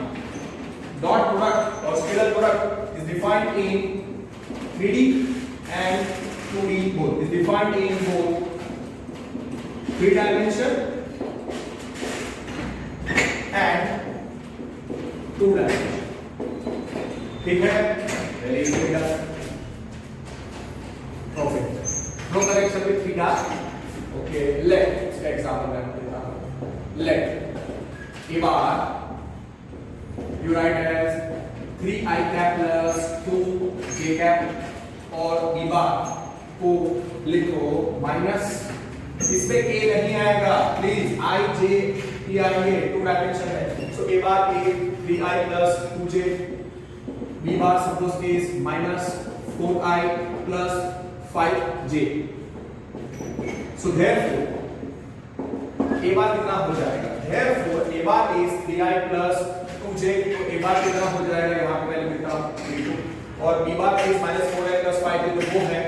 dot product or scalar product is defined in 3D and 2D both, is defined in both 3 dimension and 2 dimension, ठीक है। very good, perfect, no correction with theta, okay। let इसका example मैं देता हूं, let a bar you write as 3 I cap plus 2 j cap और b bar को लिखो minus, इसमें a नहीं आएगा प्लीज, i j p आएंगे, 2 डायमेंशन है, so a bar is 3i plus 2j, b bar suppose is minus 4i plus 5j, so therefore a bar कितना हो जाएगा, therefore a bar is 3i plus 2j, तो a bar कितना हो जाएगा, यहाँ पे मैं लिखता हूँ 3 और b bar is minus 4i plus 5j, तो वो है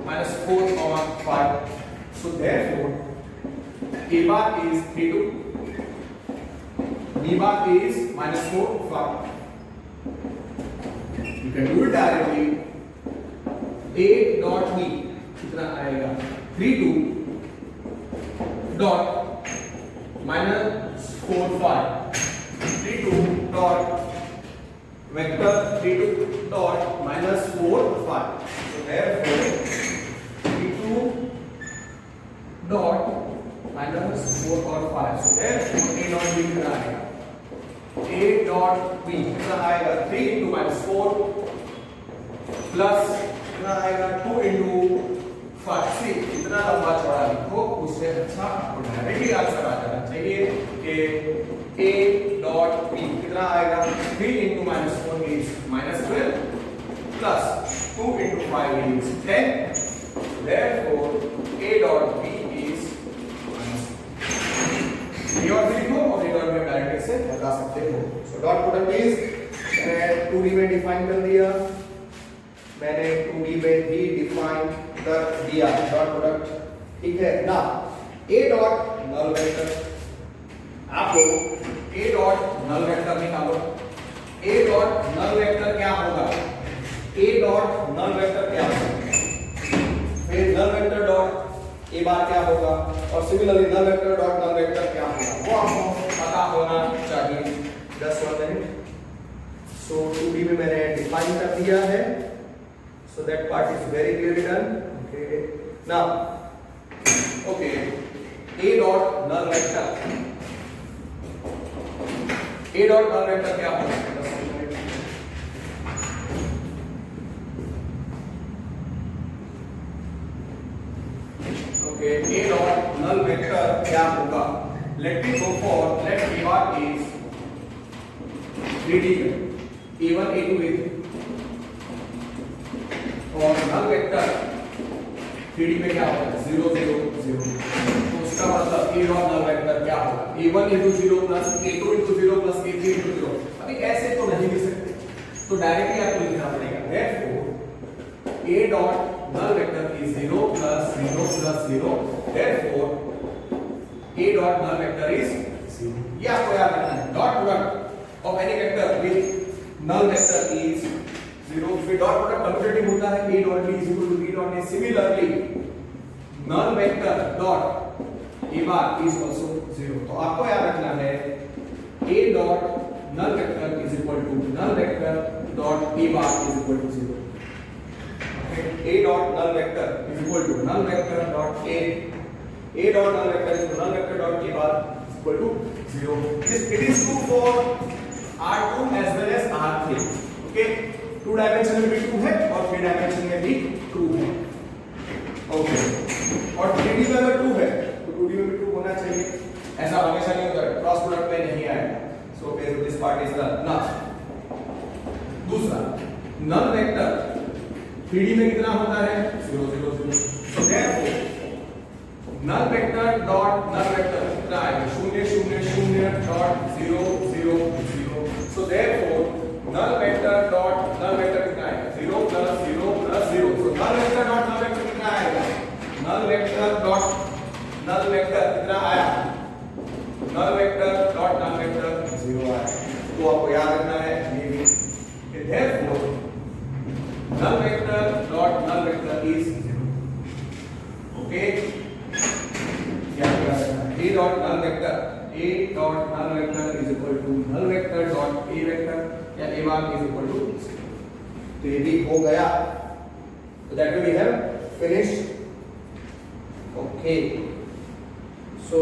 minus 4 और 5, so therefore a bar is 3 b bar is minus 4 5, you can do it directly, a dot b कितना आएगा 3 2 dot minus 4 5, 3 2 dot vector 3 2 dot minus 4 5, so therefore 3 2 dot minus 4 और 5, so therefore a dot b कितना आएगा, a dot b कितना आएगा 3 into minus 4 plus कितना आएगा 2 into 5, see इतना लंबा चौड़ा लिखो, उससे अच्छा आपको डायरेक्टली आंसर आ जाना चाहिए कि a dot b कितना आएगा 3 into minus 4 is minus 12 plus 2 into 5 is 10, therefore a dot b is minus 4। और भी लिखो और a dot b डायरेक्टली से बता सकते हो, so dot product is मैंने 2d में डिफाइन कर दिया, मैंने 2d में भी डिफाइन कर दिया डॉट प्रोडक्ट, ठीक है ना। a डॉट नल वेक्टर, आप लोग a डॉट नल वेक्टर निकालो, a डॉट नल वेक्टर क्या होगा, a डॉट नल वेक्टर क्या होगा, फिर null vector dot a bar क्या होगा, और similarly null vector dot null vector क्या होगा, वो आपको पता होना चाहिए। 10 मिनट, सो 2d में मैंने डिफाइन कर दिया है, so that part is very clearly done, okay। now okay, a dot null vector, a dot null vector क्या होगा, okay, a dot null vector क्या होगा, let me go for let a bar is 3D a1 a2 a3 और null vector 3D में क्या होगा 0 0 0, तो उसका मतलब a डॉट नल वेक्टर क्या होगा a1 into 0 plus a2 into 0 plus a3 into 0, अभी ऐसे तो नहीं लिख सकते, तो डायरेक्टली आपको लिखना पड़ेगा, therefore a dot null vector is 0 plus 0 plus 0, therefore A dot null vector is 0. ये आपको याद रखना है. Dot product of any vector with null vector is 0. फिर dot product commutative होता है. A dot B is equal to B dot A. Similarly, null vector dot A bar is also 0. तो आपको याद रखना है A dot null vector is equal to null vector dot A bar is equal to 0. A dot null vector is equal to null vector dot A dot null vector is equal to null vector dot A bar is equal to 0. It is true for R2 as well as R3. Okay, 2 dimension में भी true है और 3 dimension में भी true है. Okay, और 3D में अगर true है तो 2D में भी true होना चाहिए. ऐसा हमेशा नहीं होता, क्रॉस प्रोडक्ट में नहीं आएगा. So this part is done. Now, दूसरा null vector 3D में कितना होता है 0 0 0. So therefore null vector dot null vector कितना आएगा 0 0 0 dot 0 0 0. So therefore null vector dot null vector कितना आएगा 0 plus 0 plus 0. So null vector dot null vector कितना आएगा null vector dot null vector कितना आया null vector dot null vector 0 आया. तो आपको याद रखना है ये भी. Therefore null vector dot null vector is 0. Okay, A dot null vector is equal to null vector dot A vector या A bar is equal to 0. तो ये भी हो गया. So that way we have finished. Okay, so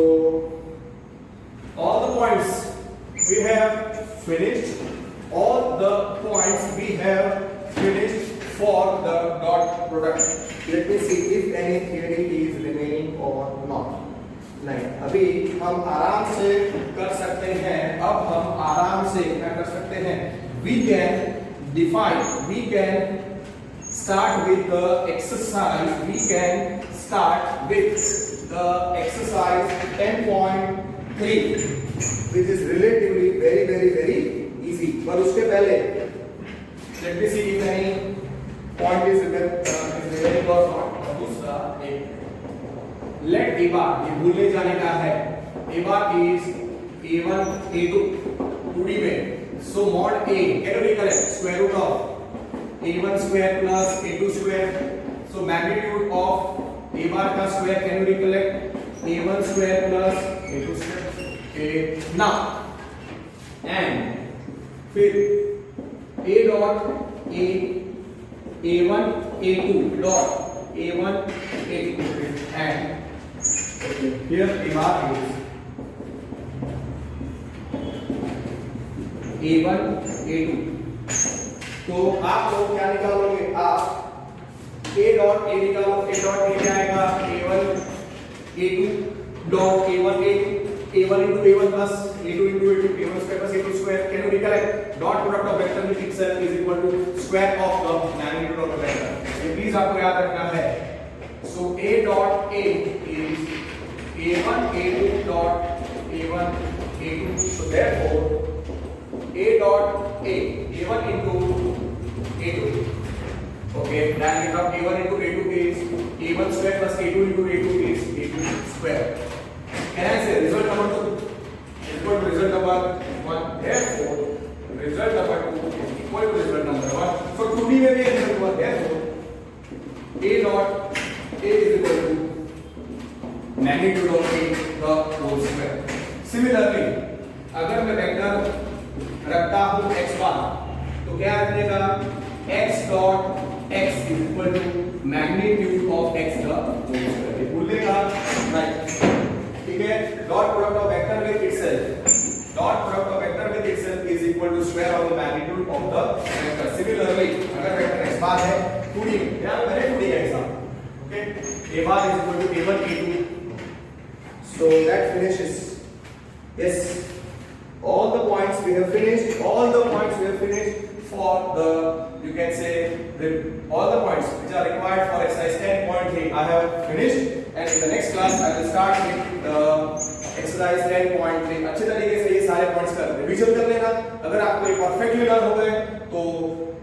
all the points we have finished. All the points we have finished for the dot product. Let me see if any theory is remaining or not. नहीं, अभी हम आराम से कर सकते हैं. अब हम आराम से क्या कर सकते हैं? We can define. We can start with the exercise. We can start with the exercise 10.3, which is relatively very easy. पर उसके पहले let me see if any point is remaining or not. दूसरा एक let A bar, ये भूलने जाने का है. A bar is A1 A2 2D में. So mod A can you recollect square root of A1 square plus A2 square. So magnitude of A bar का square can you recollect A1 square plus A2 square. Okay, now and फिर A dot A1 A2 dot A1 A2 and okay, here A bar is A1 A2. तो आप लोग क्या निकालोगे? आप A dot A निकालो. A dot A क्या आएगा? A1 A2 dot A1 A2. A1 into A1 plus A2 into A2, A1 square plus A2 square. Can you recollect? Dot product of vector with itself is equal to square of the magnitude of the vector. ये please आपको याद रखना है. So A dot A is A1 A2 dot A1 A2. So therefore A dot A A1 into A2. Okay, magnitude of A1 into A2 is A1 square plus A2 into A2 is A2 square. Can I say result number 2 is equal to result number 1? Therefore, result number 2 is equal to result number 1. So 2D में भी result हुआ. Therefore, A dot A is equal to magnitude of A the whole square. Similarly, अगर मैं vector रखता हूँ x बार, तो क्या रखनेगा? X dot x is equal to magnitude of x the whole square. ये भूलेगा, right? ठीक है. Dot product of vector with itself. Dot product of vector with itself is equal to square of the magnitude of the vector. Similarly, अगर vector x बार है 2D में, यहाँ मैंने 2D का exam. Okay, A bar is equal to A1 A2. So that finishes. Yes, all the points we have finished. All the points we have finished for the, you can say, all the points which are required for exercise 10.3 I have finished. And in the next class I will start with the exercise 10.3. अच्छे तरीके से ये सारे points का revision कर लेना. अगर आपको ये परफेक्टली लर्न हो गए तो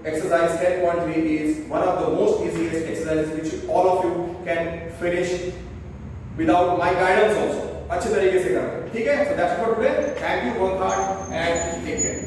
exercise 10.3 is one of the most easiest exercises which all of you can finish without my guidance also. अच्छे तरीके से करना, ठीक है। So that's for today, thank you, work hard and take care.